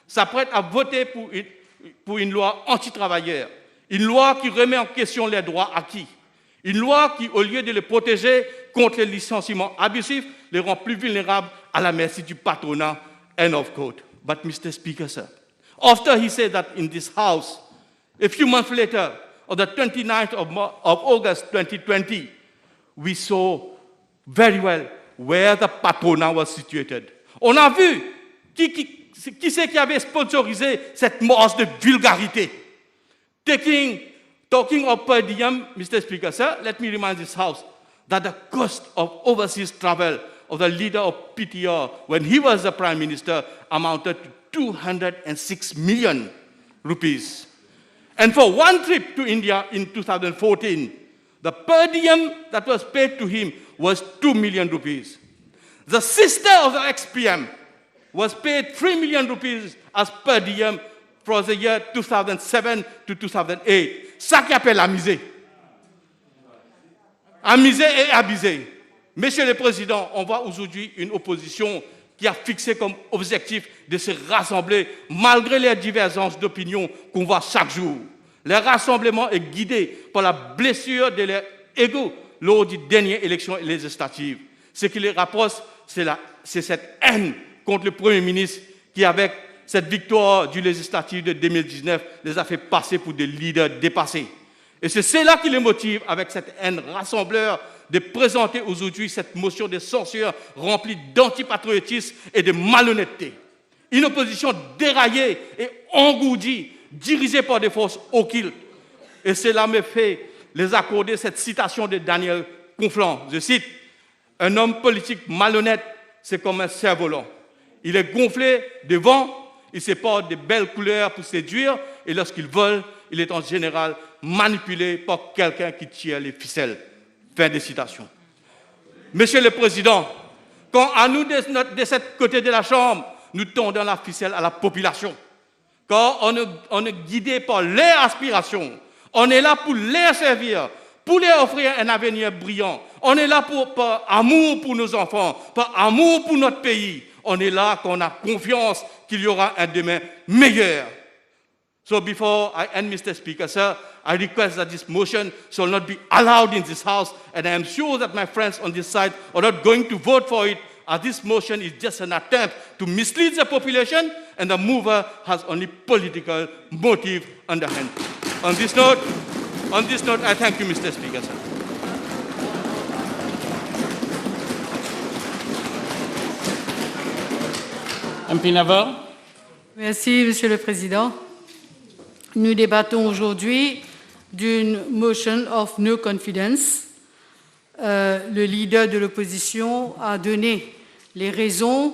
s'apprête à voter pour une loi anti-travailleur, une loi qui remet en question les droits acquis, une loi qui, au lieu de les protéger contre les licenciements abusifs, les rend plus vulnérables à la merci du patronat. » End of quote. But Mr. Speaker, sir, after he said that in this House, a few months later, on the 29th of August 2020, we saw very well where the patronat was situated. On a vu qui c'est qui avait sponsorisé cette masse de vulgarité. Talking of per diem, Mr. Speaker, sir, let me remind this House that the cost of overseas travel of the leader of PTR when he was the Prime Minister amounted to 206 million rupees. And for one trip to India in 2014, the per diem that was paid to him was 2 million rupees. The sister of the ex-PM was paid 3 million rupees as per diem for the year 2007 to 2008. Ça qui appelle amuser. Amuser et abuser. Monsieur le Président, on voit aujourd'hui une opposition qui a fixé comme objectif de se rassembler malgré les divergences d'opinion qu'on voit chaque jour. Le rassemblement est guidé par la blessure de leur ego lors des dernières élections législatives. Ce qui les rapproche, c'est cette haine contre le Premier ministre qui, avec cette victoire du législatif de 2019, les a fait passer pour des leaders dépassés. Et c'est cela qui les motive, avec cette haine rassembleur, de présenter aujourd'hui cette motion de censure remplie d'antipatriotisme et de malhonnêteté. Une opposition déraillée et engourdie, dirigée par des forces occultes. Et cela me fait les accorder cette citation de Daniel Conflans. Je cite, « Un homme politique malhonnête, c'est comme un cerf-volant. Il est gonflé de vent, il se porte de belles couleurs pour séduire, et lorsqu'il vole, il est en général manipulé par quelqu'un qui tire les ficelles. » Fin de citation. Monsieur le Président, quand à nous de ce côté de la Chambre, nous tendons la ficelle à la population, quand on est guidé par leurs aspirations, on est là pour les servir, pour leur offrir un avenir brillant. On est là par amour pour nos enfants, par amour pour notre pays. On est là qu'on a confiance qu'il y aura un demain meilleur. So before I end, Mr. Speaker, sir, I request that this motion shall not be allowed in this House, and I am sure that my friends on this side are not going to vote for it, as this motion is just an attempt to mislead the population, and the mover has only political motive underhand. On this note, I thank you, Mr. Speaker, sir. MP Navarre. Merci, Monsieur le Président. Nous débattons aujourd'hui d'une motion of no confidence. Le leader de l'opposition a donné les raisons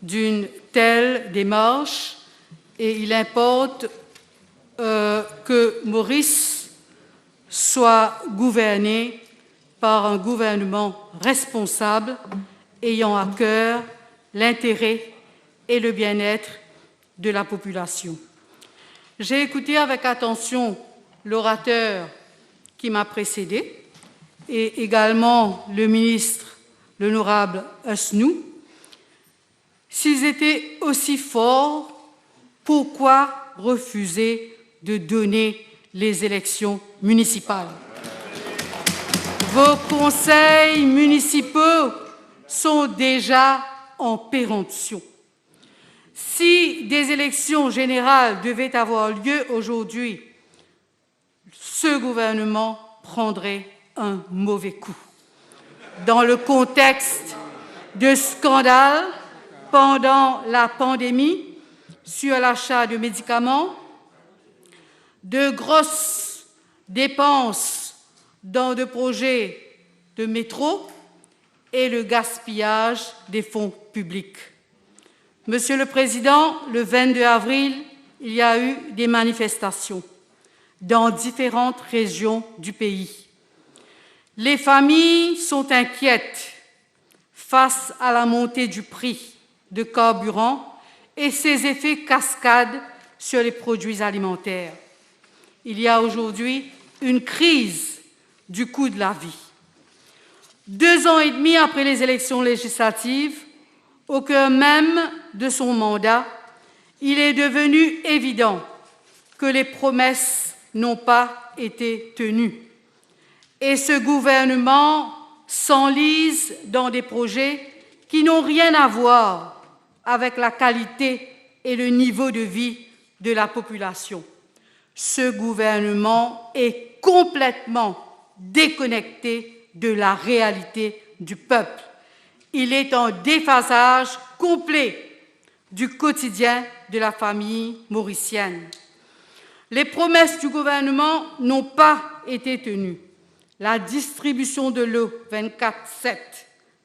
d'une telle démarche et il importe que Maurice soit gouverné par un gouvernement responsable ayant à cœur l'intérêt et le bien-être de la population. J'ai écouté avec attention l'orateur qui m'a précédé, et également le ministre, l'honorable Asnou, s'ils étaient aussi forts, pourquoi refuser de donner les élections municipales? Vos conseils municipaux sont déjà en péremption. Si des élections générales devaient avoir lieu aujourd'hui, ce gouvernement prendrait un mauvais coup. Dans le contexte de scandales pendant la pandémie sur l'achat de médicaments, de grosses dépenses dans des projets de métro et le gaspillage des fonds publics. Monsieur le Président, le 22 avril, il y a eu des manifestations dans différentes régions du pays. Les familles sont inquiètes face à la montée du prix de carburant et ses effets cascades sur les produits alimentaires. Il y a aujourd'hui une crise du coût de la vie. 2 ans et demi après les élections législatives, au cœur même de son mandat, il est devenu évident que les promesses n'ont pas été tenues. Et ce gouvernement s'enlise dans des projets qui n'ont rien à voir avec la qualité et le niveau de vie de la population. Ce gouvernement est complètement déconnecté de la réalité du peuple. Il est en déphasage complet du quotidien de la famille mauricienne. Les promesses du gouvernement n'ont pas été tenues. La distribution de l'eau 24/7,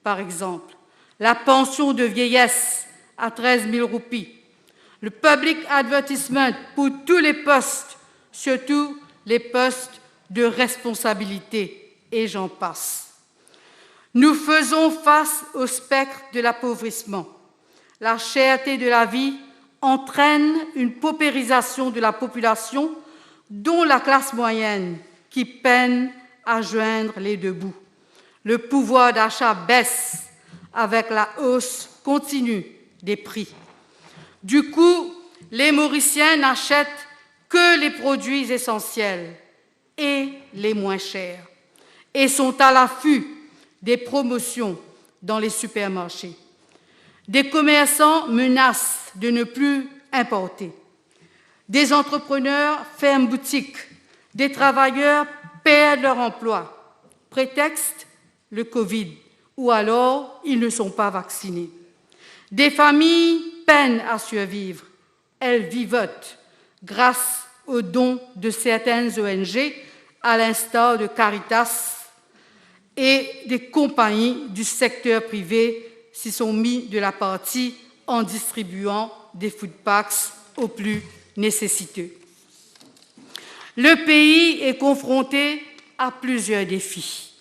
par exemple, la pension de vieillesse à 13 000 roupies, le public advertisement pour tous les postes, surtout les postes de responsabilité, et j'en passe. Nous faisons face au spectre de l'appauvrissement. La cherté de la vie entraîne une paupérisation de la population, dont la classe moyenne, qui peine à joindre les deux bouts. Le pouvoir d'achat baisse avec la hausse continue des prix. Du coup, les Mauriciens n'achètent que les produits essentiels et les moins chers et sont à l'affût des promotions dans les supermarchés. Des commerçants menacent de ne plus importer. Des entrepreneurs ferment boutique. Des travailleurs perdent leur emploi. Prétexte, le Covid, ou alors ils ne sont pas vaccinés. Des familles peinent à survivre. Elles vivotent grâce aux dons de certaines ONG, à l'instar de Caritas, et des compagnies du secteur privé s'y sont mis de la partie en distribuant des food packs aux plus nécessiteux. Le pays est confronté à plusieurs défis.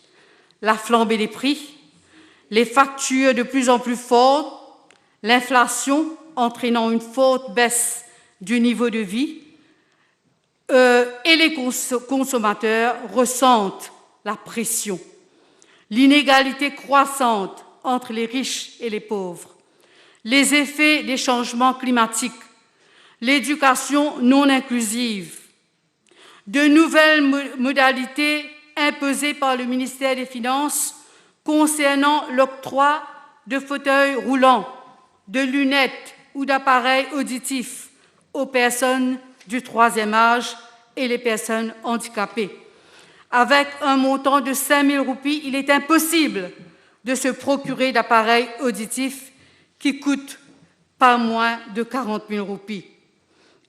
La flambée des prix, les factures de plus en plus fortes, l'inflation entraînant une forte baisse du niveau de vie, et les consommateurs ressentent la pression. L'inégalité croissante entre les riches et les pauvres, les effets des changements climatiques, l'éducation non inclusive, de nouvelles modalités imposées par le ministère des Finances concernant l'octroi de fauteuils roulants, de lunettes ou d'appareils auditifs aux personnes du 3e âge et les personnes handicapées. Avec un montant de 5 000 roupies, il est impossible de se procurer d'appareils auditifs qui coûtent pas moins de 40 000 roupies.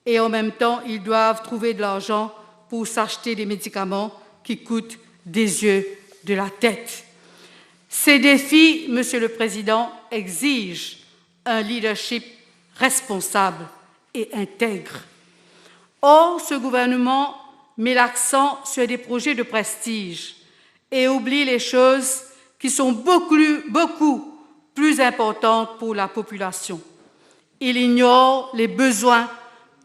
Et en même temps, ils doivent trouver de l'argent pour s'acheter des médicaments qui coûtent des yeux de la tête. Ces défis, Monsieur le Président, exigent un leadership responsable et intègre. Or, ce gouvernement met l'accent sur des projets de prestige et oublie les choses qui sont beaucoup plus importantes pour la population. Il ignore les besoins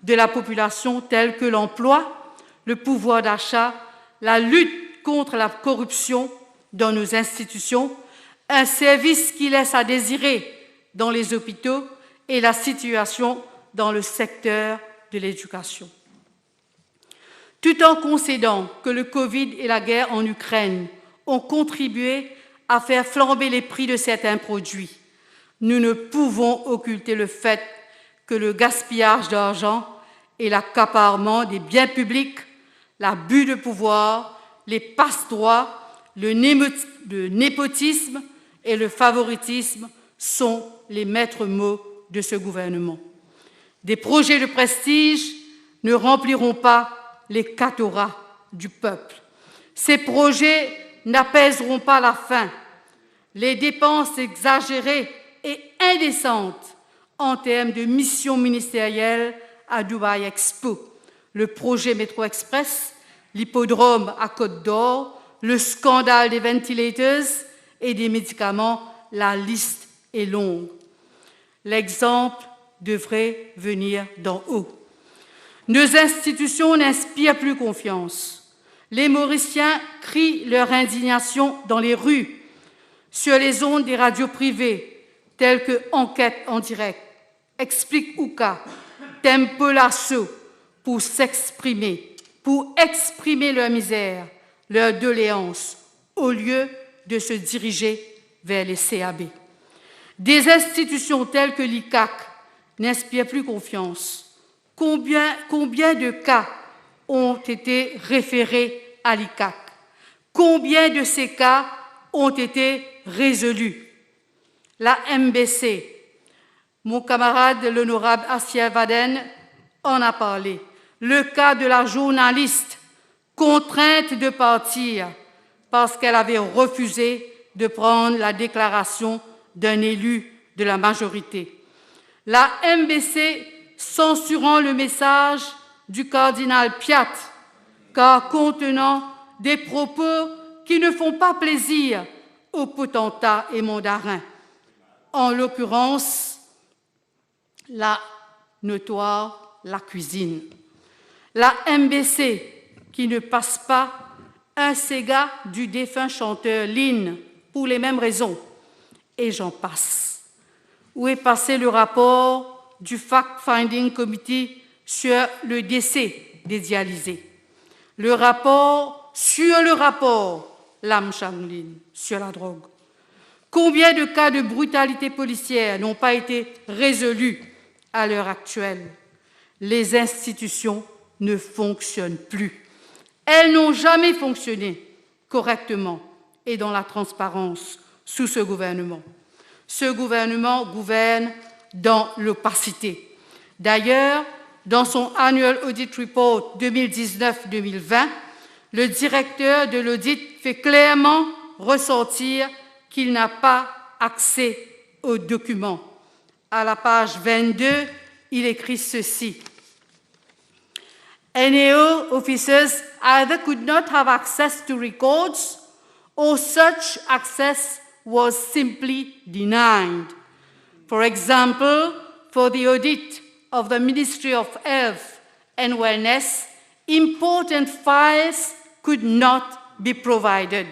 de la population tels que l'emploi, le pouvoir d'achat, la lutte contre la corruption dans nos institutions, un service qui laisse à désirer dans les hôpitaux et la situation dans le secteur de l'éducation. Tout en concédant que le Covid et la guerre en Ukraine ont contribué à faire flamber les prix de certains produits, nous ne pouvons occulter le fait que le gaspillage d'argent et l'accaparement des biens publics, l'abus de pouvoir, les passe-droits, le népotisme et le favoritisme sont les maîtres mots de ce gouvernement. Des projets de prestige ne rempliront pas les catoras du peuple. Ces projets n'apaiseront pas la faim. Les dépenses exagérées et indécentes en termes de missions ministérielles à Dubaï Expo, le projet Métro Express, l'hippodrome à Côte d'Or, le scandale des ventilators et des médicaments, la liste est longue. L'exemple devrait venir d'en haut. Nos institutions n'inspirent plus confiance. Les Mauriciens crient leur indignation dans les rues, sur les ondes des radios privées, telles que Enquête en direct, Explique Ouka, Tempo Lasso, pour s'exprimer, pour exprimer leur misère, leur doléance, au lieu de se diriger vers les CAB. Des institutions telles que l'ICAC n'inspirent plus confiance. Combien de cas ont été référés à l'ICAC? Combien de ces cas ont été résolus? La MBC, mon camarade l'honorable Assia Vaden en a parlé. Le cas de la journaliste contrainte de partir parce qu'elle avait refusé de prendre la déclaration d'un élu de la majorité. La MBC censurant le message du cardinal Piat, car contenant des propos qui ne font pas plaisir aux potentats et mandarins. En l'occurrence, la notoire La Cuisine. La MBC qui ne passe pas un Sega du défunt chanteur Lynn pour les mêmes raisons. Et j'en passe. Où est passé le rapport du Fact-Finding Committee sur le décès des dialysés? Le rapport sur le rapport, Lam Changlin, sur la drogue. Combien de cas de brutalité policière n'ont pas été résolus à l'heure actuelle? Les institutions ne fonctionnent plus. Elles n'ont jamais fonctionné correctement et dans la transparence sous ce gouvernement. Ce gouvernement gouverne dans l'opacité. D'ailleurs, dans son Annual Audit Report 2019-2020, le directeur de l'audit fait clairement ressortir qu'il n'a pas accès aux documents. À la page 22, il écrit ceci. NAO officers either could not have access to records or such access was simply denied. For example, for the audit of the Ministry of Health and Wellness, important files could not be provided.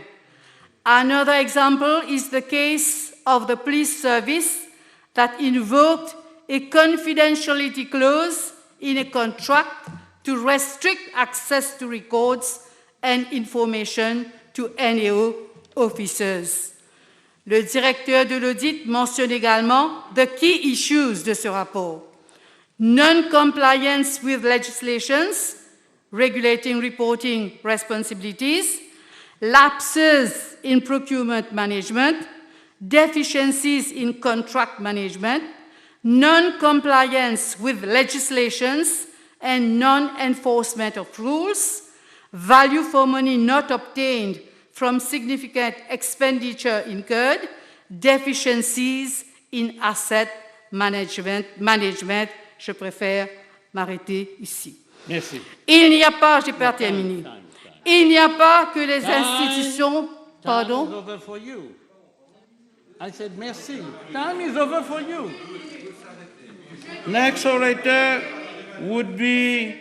Another example is the case of the police service that invoked a confidentiality clause in a contract to restrict access to records and information to NAO officers. Le directeur de l'audit mentionne également the key issues de ce rapport. Non-compliance with legislations, regulating reporting responsibilities, lapses in procurement management, deficiencies in contract management, non-compliance with legislations and non-enforcement of rules, value for money not obtained from significant expenditure incurred, deficiencies in asset management. Je préfère m'arrêter ici. Merci. Il n'y a pas, j'ai pas terminé, il n'y a pas que les institutions... Pardon? Time is over for you. I said merci. Time is over for you. Next orator would be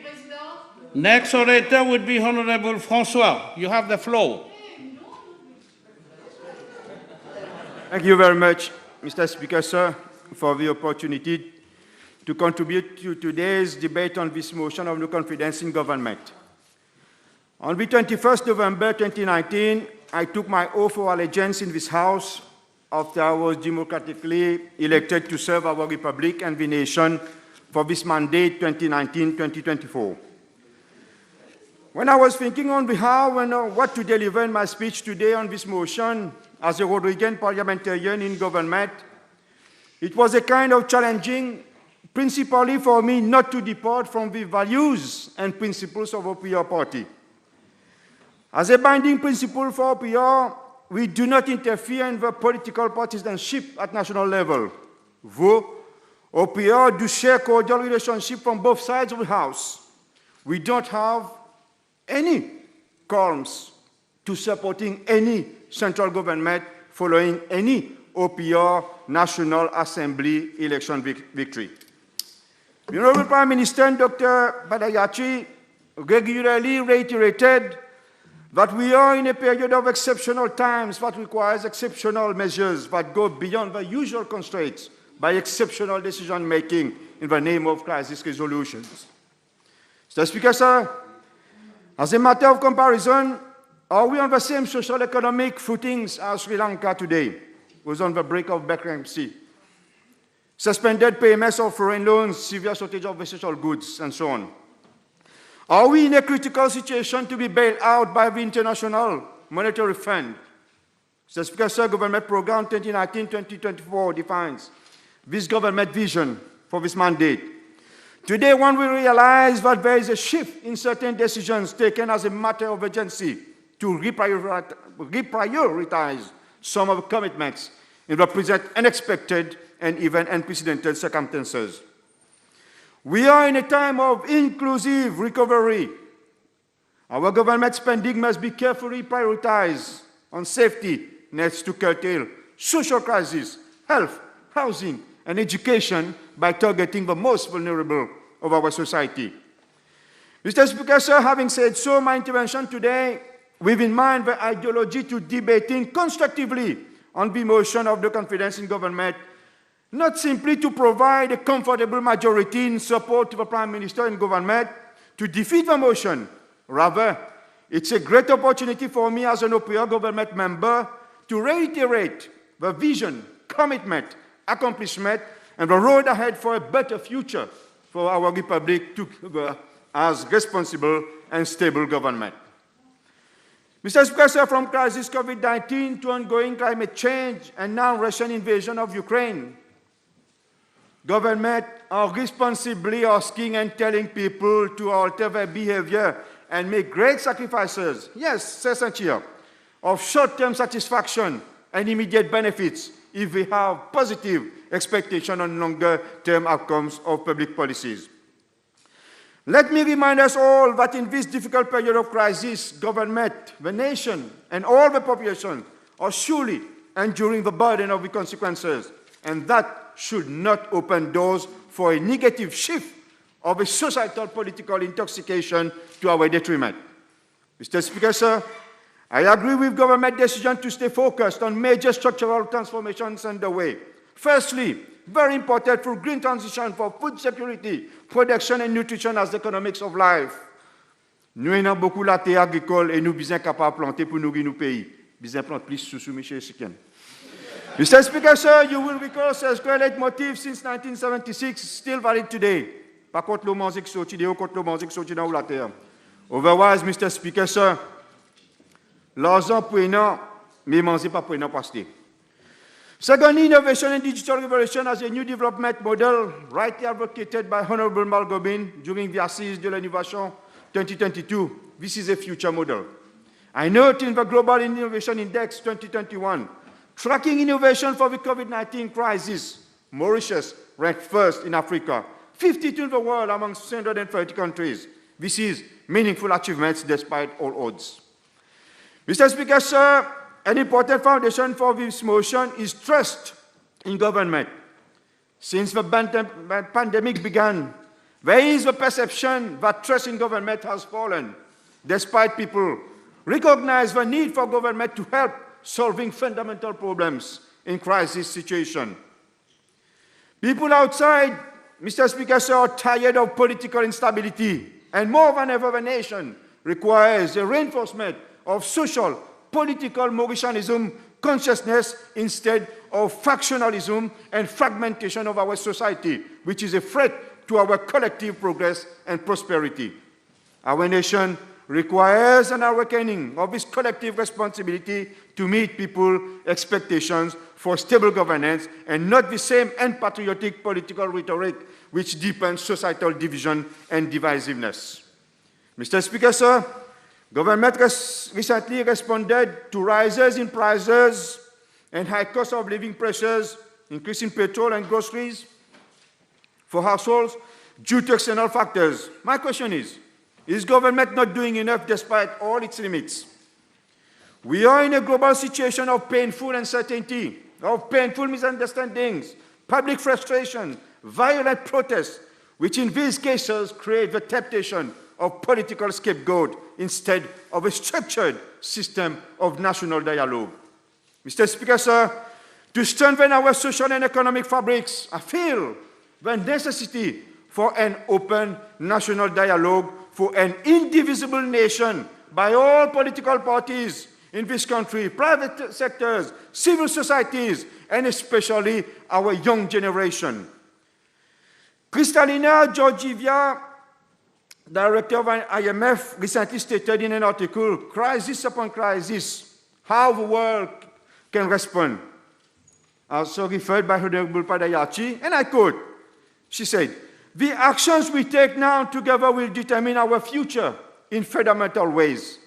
Next orator would be Honorable François. You have the floor. Thank you very much, Mr. Speaker, sir, for the opportunity to contribute to today's debate on this motion of no confidence in government. On the 21st November 2019, I took my oath of allegiance in this House after I was democratically elected to serve our Republic and the nation for this mandate 2019-2024. When I was thinking on behalf and what to deliver in my speech today on this motion as a Rhododendron parliamentarian in government, it was a kind of challenging, principally for me not to depart from the values and principles of OPR party. As a binding principle for OPR, we do not interfere in the political partisanship at national level. Though OPR do share cordial relationship from both sides of the House, we don't have any qualms to supporting any central government following any OPR National Assembly election victory. The Honorable Prime Minister Dr. Badayachi regularly reiterated that we are in a period of exceptional times that requires exceptional measures that go beyond the usual constraints by exceptional decision-making in the name of crisis resolutions. Mr. Speaker, sir, as a matter of comparison, are we on the same social-economic footings as Sri Lanka today, who's on the brink of bankruptcy? Suspended payments of foreign loans, severe shortage of essential goods, and so on. Are we in a critical situation to be bailed out by the International Monetary Fund? The Speaker, sir, Government Program 2019-2024 defines this government vision for this mandate. Today, when we realize that there is a shift in certain decisions taken as a matter of urgency to reprioritize some of the commitments in the present unexpected and even unprecedented circumstances. We are in a time of inclusive recovery. Our government spending must be carefully prioritized on safety nets to curtail social crisis, health, housing, and education by targeting the most vulnerable of our society. Mr. Speaker, sir, having said so, my intervention today with in mind the ideology to debating constructively on the motion of no confidence in government, not simply to provide a comfortable majority in support of the Prime Minister and government to defeat the motion. Rather, it's a great opportunity for me as an OPR government member to reiterate the vision, commitment, accomplishment, and the road ahead for a better future for our Republic as responsible and stable government. Mr. Speaker, sir, from crisis COVID-19 to ongoing climate change and now Russian invasion of Ukraine, government are responsibly asking and telling people to alter their behavior and make great sacrifices, yes, c'est sincere, of short-term satisfaction and immediate benefits if we have positive expectation on longer-term outcomes of public policies. Let me remind us all that in this difficult period of crisis, government, the nation, and all the population are surely enduring the burden of the consequences, and that should not open doors for a negative shift of a societal political intoxication to our detriment. Mr. Speaker, sir, I agree with government decision to stay focused on major structural transformations underway. Firstly, very important for green transition, for food security, production and nutrition as economics of life. Nous avons beaucoup la terre agricole et nous sommes capables de planter pour nourrir nos pays. Nous avons planté plus sous Michel Siken. Mr. Speaker, sir, you will recall this great motive since 1976, still valid today. Par contre, le manger qui sorti dehors, contre le manger qui sorti dans la terre. Otherwise, Mr. Speaker, sir, l'argent prenant, mais manger pas prenant pasté. Secondly, innovation and digital revolution as a new development model, rightly advocated by Honorable Malgobin during the Assises de l'Innovation 2022. This is a future model. I note in the Global Innovation Index 2021, tracking innovation for the COVID-19 crisis, Mauritius ranked first in Africa, 52 in the world among 130 countries. This is meaningful achievements despite all odds. Mr. Speaker, sir, an important foundation for this motion is trust in government. Since the pandemic began, There is a perception that trust in government has fallen, despite people recognize the need for government to help solving fundamental problems in crisis situations. People outside, Mr. Speaker, sir, are tired of political instability, and more than ever, the nation requires a reinforcement of social, political Mauritianism consciousness instead of factionalism and fragmentation of our society, which is a threat to our collective progress and prosperity. Our nation requires an awakening of its collective responsibility to meet people's expectations for stable governance and not the same unpatriotic political rhetoric which deepens societal division and divisiveness. Mr. Speaker, sir, government recently responded to rises in prices and high cost of living pressures, increasing petrol and groceries for households due to external factors. My question is government not doing enough despite all its limits? We are in a global situation of painful uncertainty, of painful misunderstandings, public frustration, violent protests, which in these cases create the temptation of political scapegoat instead of a structured system of national dialogue. Mr. Speaker, sir, to strengthen our social and economic fabrics, I feel the necessity for an open national dialogue for an indivisible nation by all political parties in this country, private sectors, civil societies, and especially our young generation. Kristalina Georgieva, director of IMF, recently stated in an article, crisis upon crisis, how the world can respond. Also referred by Honorable Padayachi, and I quote, she said, "The actions we take now together will determine our future in fundamental ways."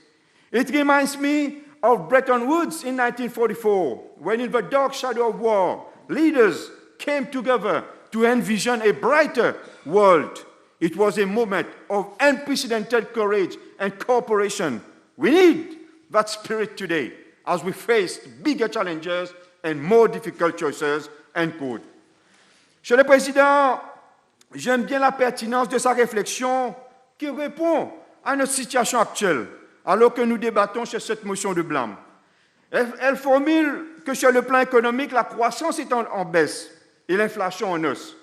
It reminds me of Bretton Woods in 1944, when in the dark shadow of war, leaders came together to envision a brighter world. It was a moment of unprecedented courage and cooperation. We need that spirit today as we face bigger challenges and more difficult choices, end quote. Monsieur le Président, j'aime bien la pertinence de sa réflexion qui répond à notre situation actuelle, alors que nous débattons sur cette motion de blâme. Elle formule que sur le plan économique, la croissance est en baisse et l'inflation en hausse.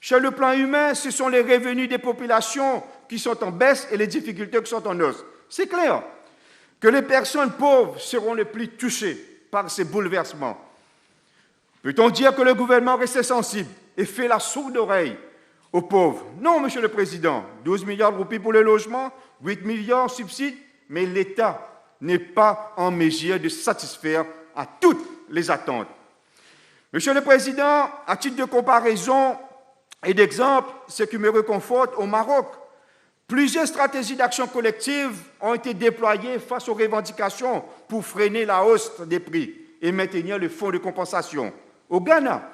Sur le plan humain, ce sont les revenus des populations qui sont en baisse et les difficultés qui sont en hausse. C'est clair que les personnes pauvres seront les plus touchées par ces bouleversements. Peut-on dire que le gouvernement reste sensible et fait la sourde oreille aux pauvres? Non, Monsieur le Président. 12 milliards de roupies pour le logement, 8 milliards subsides, mais l'État n'est pas en mesure de satisfaire à toutes les attentes. Monsieur le Président, à titre de comparaison et d'exemple, ce qui me réconforte, au Maroc, plusieurs stratégies d'action collective ont été déployées face aux revendications pour freiner la hausse des prix et maintenir le fonds de compensation. Au Ghana,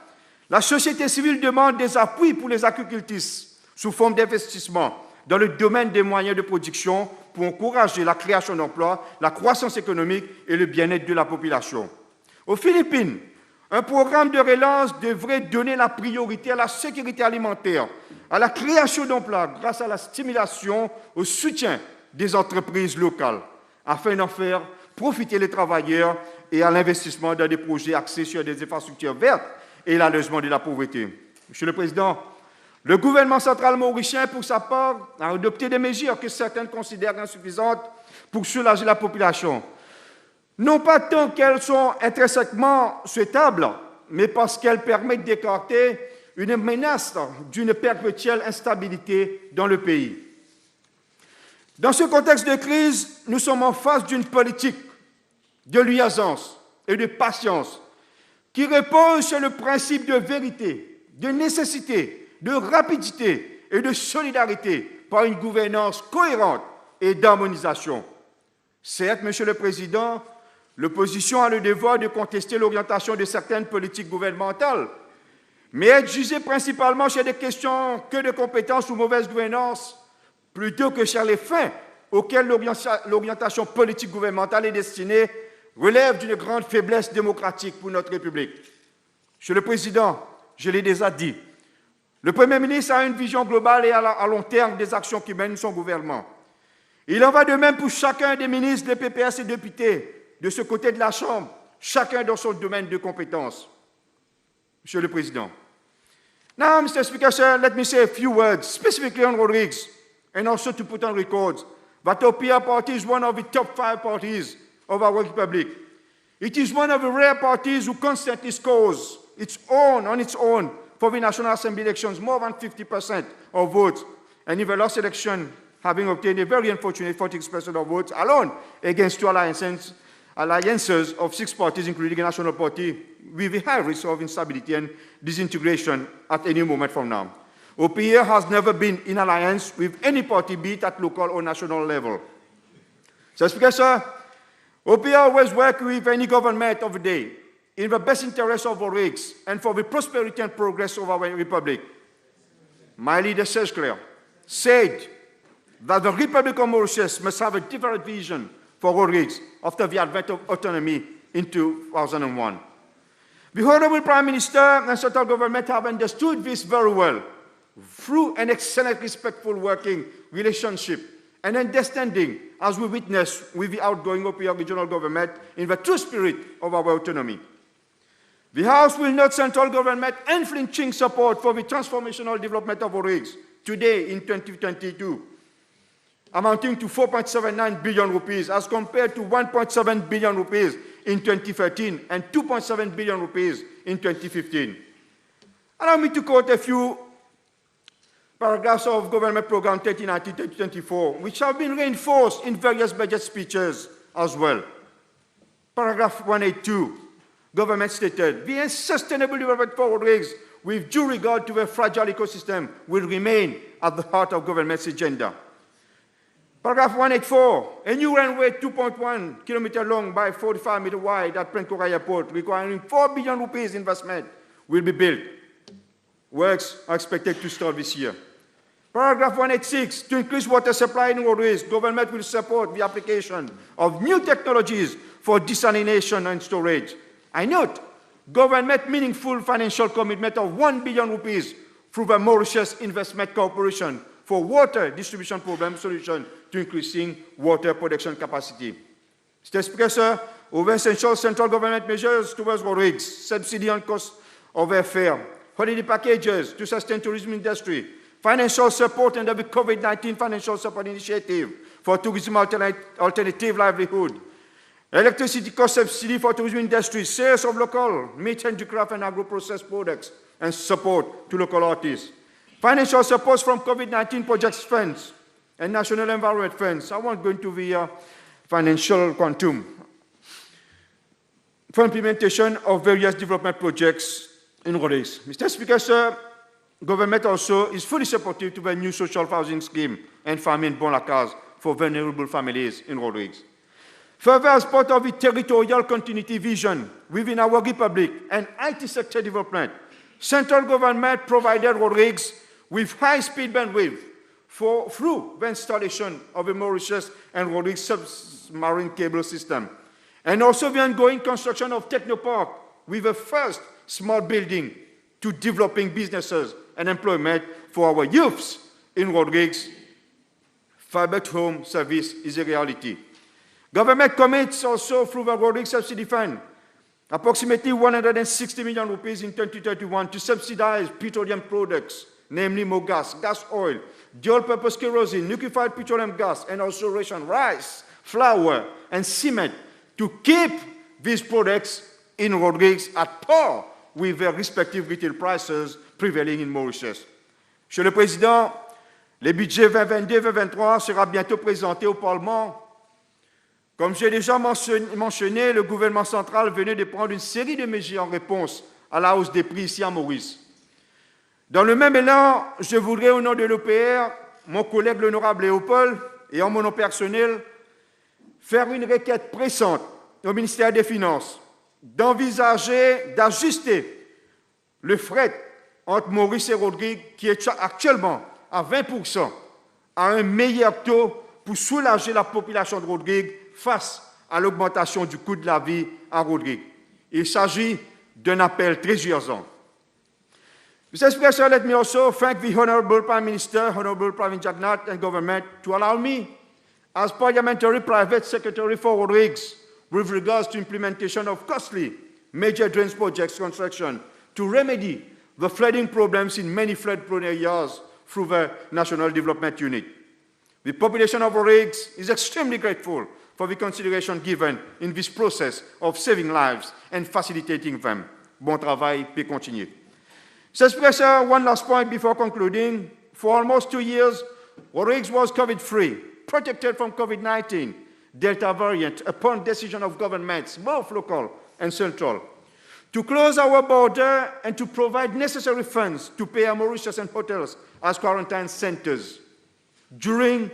la société civile demande des appuis pour les agricultrices sous forme d'investissement dans le domaine des moyens de production pour encourager la création d'emplois, la croissance économique et le bien-être de la population. Aux Philippines, un programme de relance devrait donner la priorité à la sécurité alimentaire, à la création d'emplois grâce à la stimulation, au soutien des entreprises locales, afin d'en faire profiter les travailleurs et à l'investissement dans des projets axés sur des infrastructures vertes et l'allègement de la pauvreté. Monsieur le Président, le gouvernement central mauricien, pour sa part, a adopté des mesures que certains considèrent insuffisantes pour soulager la population. Non pas tant qu'elles sont intrinsèquement souhaitables, mais parce qu'elles permettent d'écarter une menace d'une perpétuelle instabilité dans le pays. Dans ce contexte de crise, nous sommes en face d'une politique de liaisance et de patience qui repose sur le principe de vérité, de nécessité, de rapidité et de solidarité par une gouvernance cohérente et d'harmonisation. Certes, Monsieur le Président, l'opposition a le devoir de contester l'orientation de certaines politiques gouvernementales, mais être jugée principalement sur des questions que de compétences ou mauvaise gouvernance, plutôt que sur les fins auxquelles l'orientation politique gouvernementale est destinée, relève d'une grande faiblesse démocratique pour notre République. Monsieur le Président, je l'ai déjà dit, Le Premier ministre a une vision globale et à long terme des actions qui mènent son gouvernement. Il en va de même pour chacun des ministres, des PPS et députés de ce côté de la Chambre, chacun dans son domaine de compétences. Monsieur le Président. Now, Mr. Speaker, sir, let me say a few words, specifically on Rodrigues, and also to put on record that the OPR party is one of the top 5 parties of our republic. It is one of the rare parties who constantly scores on its own for the National Assembly elections, more than 50% of votes, and in the last election, having obtained a very unfortunate 46% of votes alone against 2 alliances of 6 parties, including the National Party, with a high risk of instability and disintegration at any moment from now. OPR has never been in alliance with any party, be it at local or national level. So, Speaker, sir, OPR always works with any government of the day in the best interest of our rigs and for the prosperity and progress of our republic. My leader, Serge Claire, said that the Republic of Mauritius must have a different vision for our rigs after the advent of autonomy in 2001. The Honorable Prime Minister and central government have understood this very well through an excellent, respectful working relationship and understanding as we witness with the outgoing OPR regional government in the true spirit of our autonomy. The House will note central government unflinching support for the transformational development of our rigs today in 2022, amounting to 4.79 billion rupees as compared to 1.7 billion rupees in 2013 and 2.7 billion rupees in 2015. Allow me to quote a few paragraphs of Government Program 2019-2024, which have been reinforced in various budget speeches as well. Paragraph 182, Government stated, the sustainable development for rigs with due regard to a fragile ecosystem will remain at the heart of government's agenda. Paragraph 184, a new runway 2.1 kilometer long by 45 meter wide at Prenkora Airport, requiring 4 billion rupees investment, will be built. Works are expected to start this year. Paragraph 186, to increase water supply in roadways, government will support the application of new technologies for desalination and storage. I note, government meaningful financial commitment of 1 billion rupees through the Mauritius Investment Corporation for water distribution problem solution to increasing water production capacity. Mr. Speaker, sir, over essential central government measures towards road rigs, subsidy on cost of airfare, holiday packages to sustain tourism industry, financial support under the COVID-19 Financial Support Initiative for tourism alternative livelihood, electricity cost subsidy for tourism industry, sales of local meat, handicraft, and agro-processed products, and support to local artists. Financial support from COVID-19 projects funds and national environment funds. I won't go into the financial quantum. For implementation of various development projects in Rhodes. Mr. Speaker, sir, government also is fully supportive to the new social housing scheme and famine bon la case for vulnerable families in Rhodes. Further, as part of the territorial continuity vision within our republic and IT sector development, central government provided road rigs with high-speed bandwidth through the installation of a Mauritius and road rig submarine cable system, and also the ongoing construction of Technopark with the first smart building to developing businesses and employment for our youths in road rigs. Fiber to home service is a reality. Government commits also through the road rig subsidy fund approximately 160 million rupees in 2031 to subsidize petroleum products, namely mogas, gas oil, dual-purpose kerosene, liquefied petroleum gas, and also ration rice, flour, and cement to keep these products in road rigs at par with their respective retail prices prevailing in Mauritius. Monsieur le Président, le budget 2022-2023 sera bientôt présenté au Parlement. Comme j'ai déjà mentionné, le gouvernement central venait de prendre une série de mesures en réponse à la hausse des prix ici à Maurice. Dans le même élan, je voudrais, au nom de l'OPR, mon collègue l'honorable Léopold, et en mon nom personnel, faire une requête pressante au ministère des Finances d'envisager d'ajuster le fret entre Maurice et Rodrigue, qui est actuellement à 20%, à un meilleur taux pour soulager la population de Rodrigue face à l'augmentation du coût de la vie à Rodrigue. Il s'agit d'un appel très urgent. Mr. Speaker, sir, let me also thank the Honourable Prime Minister, Honourable Pravin Jagnnath and Government to allow me, as Parliamentary Private Secretary for Rigs, with regards to implementation of costly major drains projects construction to remedy the flooding problems in many flood-prone areas through the National Development Unit. The population of Rigs is extremely grateful for the consideration given in this process of saving lives and facilitating them. Bon travail peut continuer. Mr. Speaker, sir, one last point before concluding. For almost 2 years, Rigs was COVID-free, protected from COVID-19, Delta variant, upon decision of governments, both local and central, to close our border and to provide necessary funds to pay our Mauritius and hotels as quarantine centers. During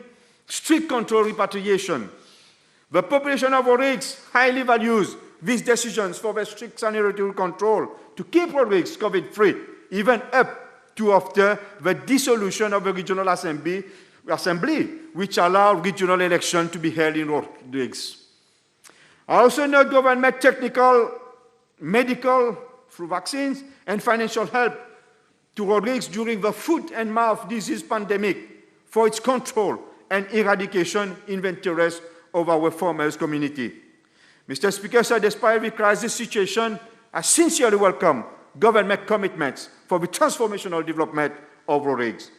strict control repatriation, the population of Rigs highly values these decisions for the strict sanitary control to keep Rigs COVID-free, even up to after the dissolution of the Regional Assembly, which allowed regional elections to be held in Rigs. I also note government technical, medical, through vaccines, and financial help to Rigs during the foot and mouth disease pandemic for its control and eradication in the interest of our farmers' community. Mr. Speaker, sir, despite the crisis situation, I sincerely welcome government commitments for the transformational development of Rigs.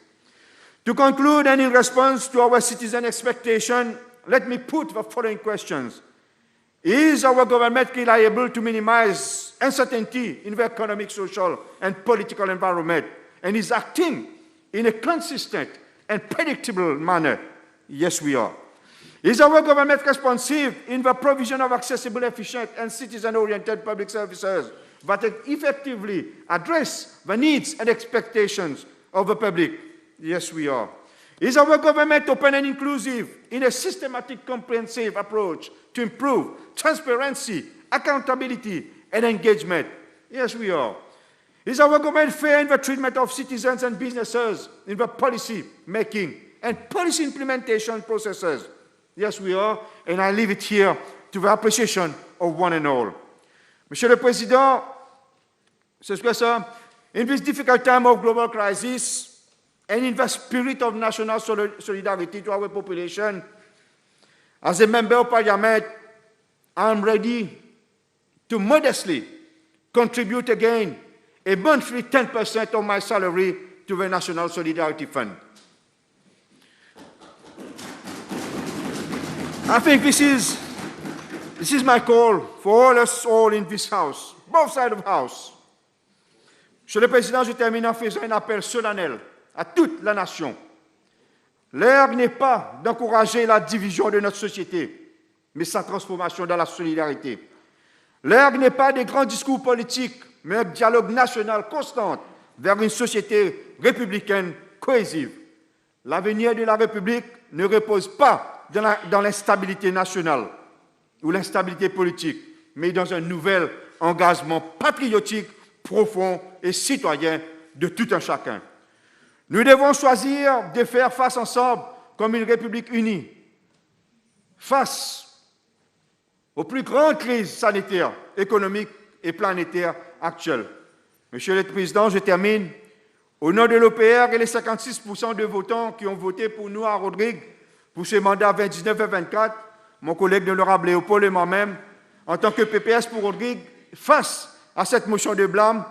To conclude, and in response to our citizen expectation, let me put the following questions. Is our government reliable to minimize uncertainty in the economic, social, and political environment, and is acting in a consistent and predictable manner? Yes, we are. Is our government responsive in the provision of accessible, efficient, and citizen-oriented public services that effectively address the needs and expectations of the public? Yes, we are. Is our government open and inclusive in a systematic, comprehensive approach to improve transparency, accountability, and engagement? Yes, we are. Is our government fair in the treatment of citizens and businesses in the policy making and policy implementation processes? Yes, we are, and I leave it here to the appreciation of one and all. Monsieur le Président, Mr. Speaker, in this difficult time of global crisis and in the spirit of national solidarity to our population, as a member of Parliament, I am ready to modestly contribute again a monthly 10% of my salary to the National Solidarity Fund. I think this is my call for all us all in this House, both sides of the House. Monsieur le Président, je termine en faisant un appel solennel à toute la nation. L'heure n'est pas d'encourager la division de notre société, mais sa transformation dans la solidarité. L'heure n'est pas des grands discours politiques, mais un dialogue national constant vers une société républicaine cohésive. L'avenir de la République ne repose pas dans l'instabilité nationale ou l'instabilité politique, mais dans un nouvel engagement patriotique, profond et citoyen de tout un chacun. Nous devons choisir de faire face ensemble comme une République unie, face aux plus grandes crises sanitaires, économiques et planétaires actuelles. Monsieur le Président, je termine. Au nom de l'OPR et les 56% de votants qui ont voté pour nous à Rodrigue pour ce mandat 29 et 24, mon collègue de l'honorable Léopold et moi-même, en tant que PPS pour Rodrigue, face à cette motion de blâme,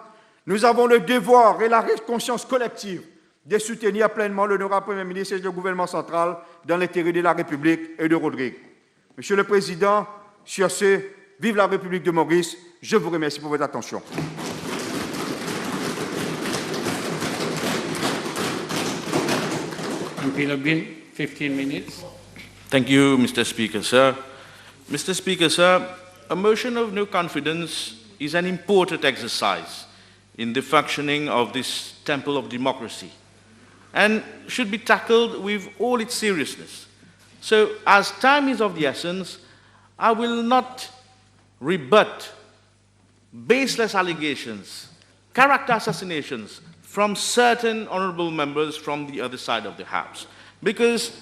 nous avons le devoir et la conscience collective de soutenir pleinement l'honorable Premier ministre et le gouvernement central dans l'intérêt de la République et de Rodrigue. Monsieur le Président, sur ce, vive la République de Maurice. Je vous remercie pour votre attention. MP 15 minutes. Thank you, Mr. Speaker, sir. Mr. Speaker, sir, a motion of no confidence is an important exercise in the functioning of this temple of democracy and should be tackled with all its seriousness. So, as time is of the essence, I will not rebut baseless allegations, character assassinations from certain honorable members from the other side of the House. Because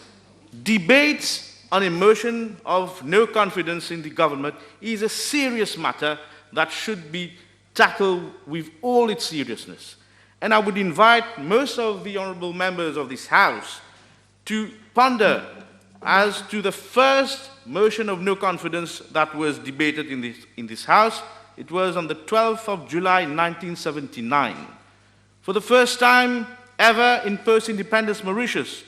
debates on a motion of no confidence in the government is a serious matter that should be tackled with all its seriousness. And I would invite most of the honourable members of this House to ponder as to the first motion of no confidence that was debated in this House. It was on the 12th of July 1979. For the first time ever in post-independence Mauritius,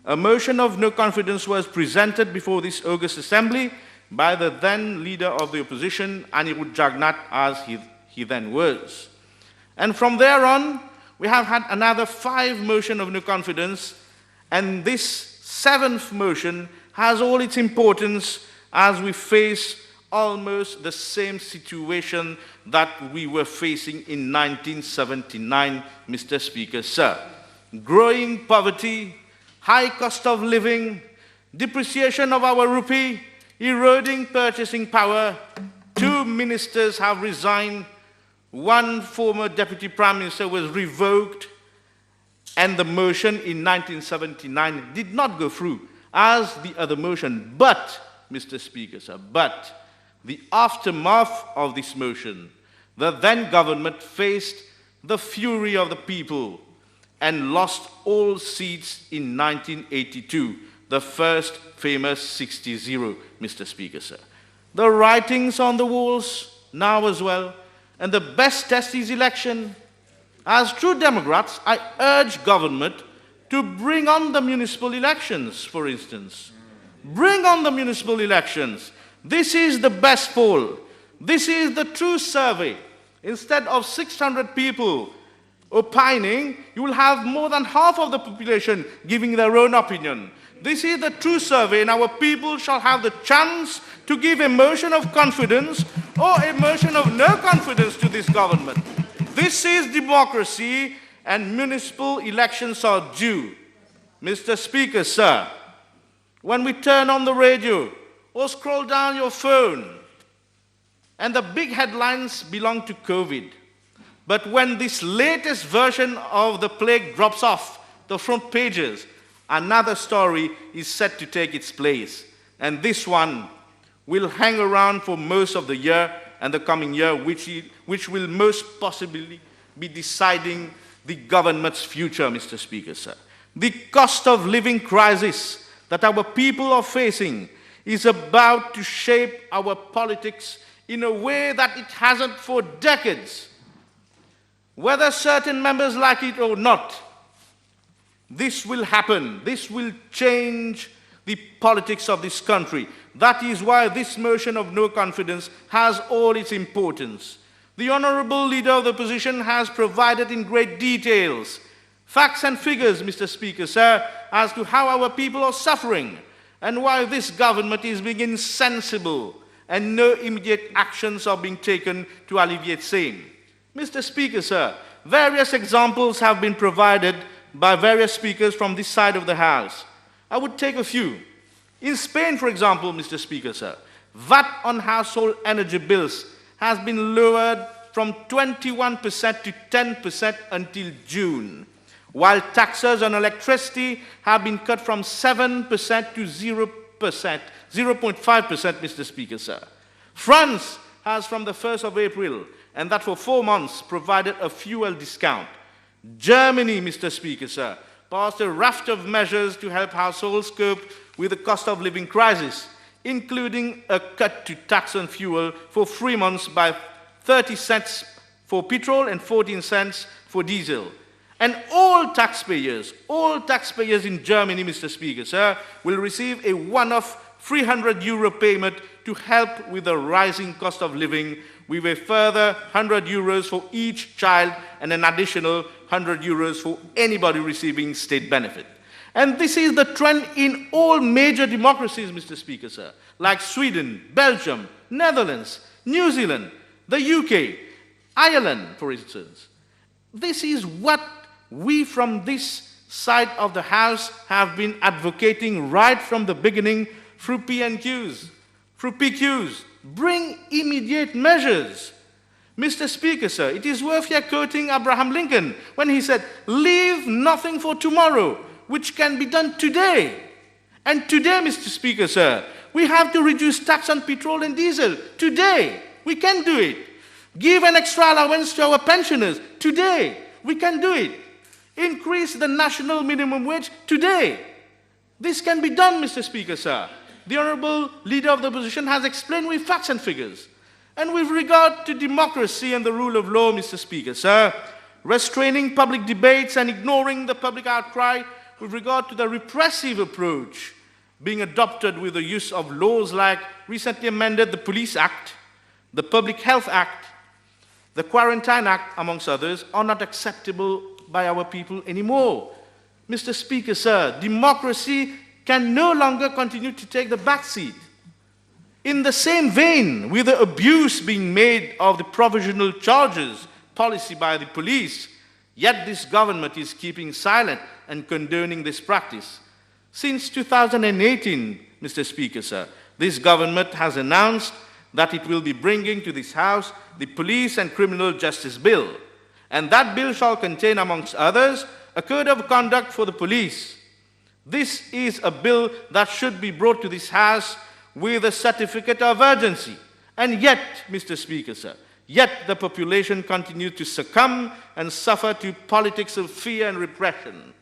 a motion of no confidence was presented before this August Assembly by the then leader of the opposition, Anirudh Jagnnath, as he then was. And from there on, we have had another 5 motions of no confidence, and this 7th motion has all its importance as we face almost the same situation that we were facing in 1979, Mr. Speaker, sir. Growing poverty, high cost of living, depreciation of our rupee, eroding purchasing power. 2 ministers have resigned. 1 former deputy prime minister was revoked, and the motion in 1979 did not go through as the other motion. But, Mr. Speaker, sir, but the aftermath of this motion, the then government faced the fury of the people and lost all seats in 1982, the first famous 60-0, Mr. Speaker, sir. The writings on the walls now as well, and the best test is election. As true Democrats, I urge government to bring on the municipal elections, for instance. Bring on the municipal elections. This is the best poll. This is the true survey. Instead of 600 people opining, you will have more than half of the population giving their own opinion. This is the true survey, and our people shall have the chance to give a motion of confidence or a motion of no confidence to this government. This is democracy, and municipal elections are due. Mr. Speaker, sir, when we turn on the radio or scroll down your phone, and the big headlines belong to COVID, but when this latest version of the plague drops off the front pages, another story is set to take its place. And this one will hang around for most of the year and the coming year, which will most possibly be deciding the government's future, Mr. Speaker, sir. The cost of living crisis that our people are facing is about to shape our politics in a way that it hasn't for decades. Whether certain members like it or not, this will happen. This will change the politics of this country. That is why this motion of no confidence has all its importance. The Honourable Leader of the Opposition has provided in great details facts and figures, Mr. Speaker, sir, as to how our people are suffering and why this government is being insensible and no immediate actions are being taken to alleviate same. Mr. Speaker, sir, various examples have been provided by various speakers from this side of the House. I would take a few. In Spain, for example, Mr. Speaker, sir, VAT on household energy bills has been lowered from 21% to 10% until June, while taxes on electricity have been cut from 7% to 0%, 0.5%, Mr. Speaker, sir. France has, from the 1st of April, and that for 4 months, provided a fuel discount. Germany, Mr. Speaker, sir, passed a raft of measures to help households cope with the cost of living crisis, including a cut to tax on fuel for 3 months by 30 cents for petrol and 14 cents for diesel. And all taxpayers in Germany, Mr. Speaker, sir, will receive a one-off €300 payment to help with the rising cost of living, with a further €100 for each child and an additional €100 for anybody receiving state benefit. And this is the trend in all major democracies, Mr. Speaker, sir, like Sweden, Belgium, Netherlands, New Zealand, the UK, Ireland, for instance. This is what we from this side of the House have been advocating right from the beginning through PNQs, through PQs. Bring immediate measures. Mr. Speaker, sir, it is worth here quoting Abraham Lincoln when he said, "Leave nothing for tomorrow, which can be done today." And today, Mr. Speaker, sir, we have to reduce tax on petrol and diesel. Today, we can do it. Give an extra allowance to our pensioners. Today, We can do it. Increase the national minimum wage today. This can be done, Mr. Speaker, sir. The Honourable Leader of the Opposition has explained with facts and figures. And with regard to democracy and the rule of law, Mr. Speaker, sir, restraining public debates and ignoring the public outcry with regard to the repressive approach being adopted with the use of laws like recently amended the Police Act, the Public Health Act, the Quarantine Act, amongst others, are not acceptable by our people anymore. Mr. Speaker, sir, democracy can no longer continue to take the back seat. In the same vein, with the abuse being made of the provisional charges policy by the police, yet this government is keeping silent and condoning this practice. Since 2018, Mr. Speaker, sir, this government has announced that it will be bringing to this House the Police and Criminal Justice Bill. And that bill shall contain, amongst others, a code of conduct for the police. This is a bill that should be brought to this House with a certificate of urgency. And yet, Mr. Speaker, sir, yet the population continues to succumb and suffer to politics of fear and repression.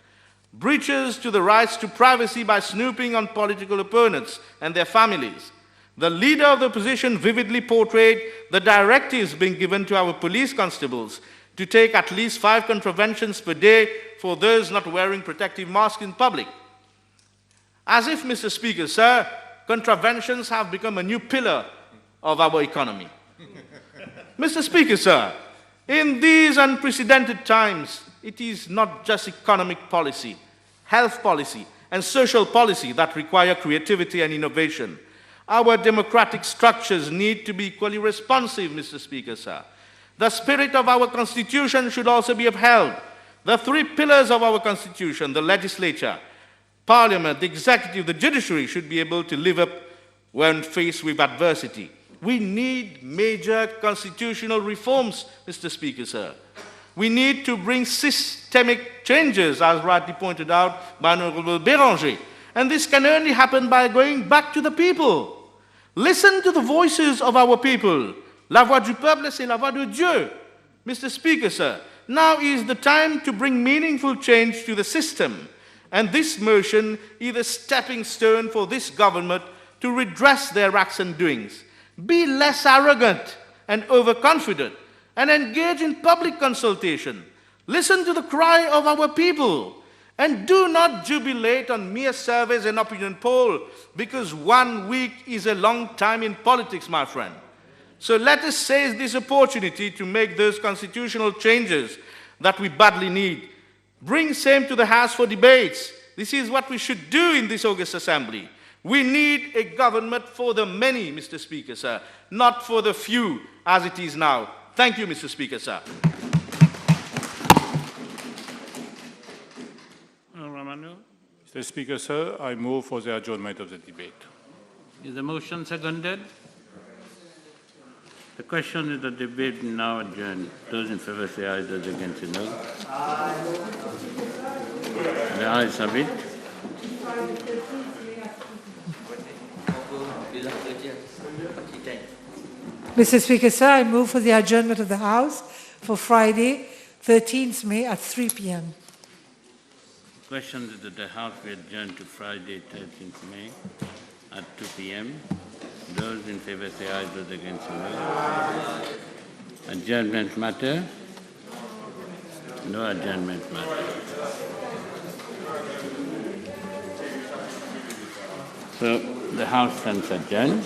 Breaches to the rights to privacy by snooping on political opponents and their families. The Leader of the Opposition vividly portrayed the directives being given to our police constables to take at least 5 contraventions per day for those not wearing protective masks in public. As if, Mr. Speaker, sir, contraventions have become a new pillar of our economy. Mr. Speaker, sir, in these unprecedented times, it is not just economic policy, health policy, and social policy that require creativity and innovation. Our democratic structures need to be equally responsive, Mr. Speaker, sir. The spirit of our Constitution should also be upheld. The 3 pillars of our Constitution, the legislature, Parliament, the executive, the judiciary, should be able to live up when faced with adversity. We need major constitutional reforms, Mr. Speaker, sir. We need to bring systemic changes, as rightly pointed out by Honourable Béranger. And this can only happen by going back to the people. Listen to the voices of our people. La voix du peuple, c'est la voix de Dieu. Mr. Speaker, sir, now is the time to bring meaningful change to the system. And this motion is a stepping stone for this government to redress their acts and doings. Be less arrogant and overconfident and engage in public consultation. Listen to the cry of our people. And do not jubilate on mere surveys and opinion poll, because 1 week is a long time in politics, my friend. So let us seize this opportunity to make those constitutional changes that we badly need. Bring same to the House for debates. This is what we should do in this August Assembly. We need a government for the many, Mr. Speaker, sir, not for the few, as it is now. Thank you, Mr. Speaker, sir. Mr. Speaker, sir, I move for the adjournment of the debate. Is the motion seconded? The question is the debate now adjourned. Those in favour say aye, those against say no. The ayes have it. Mr. Speaker, sir, I move for the adjournment of the House for Friday, 13th May at 3 p.m. The question is that the House be adjourned to Friday, 13th May at 2 p.m. Those in favour say aye, those against say no. Adjournment matter? No adjournment matter. So the House stands adjourned.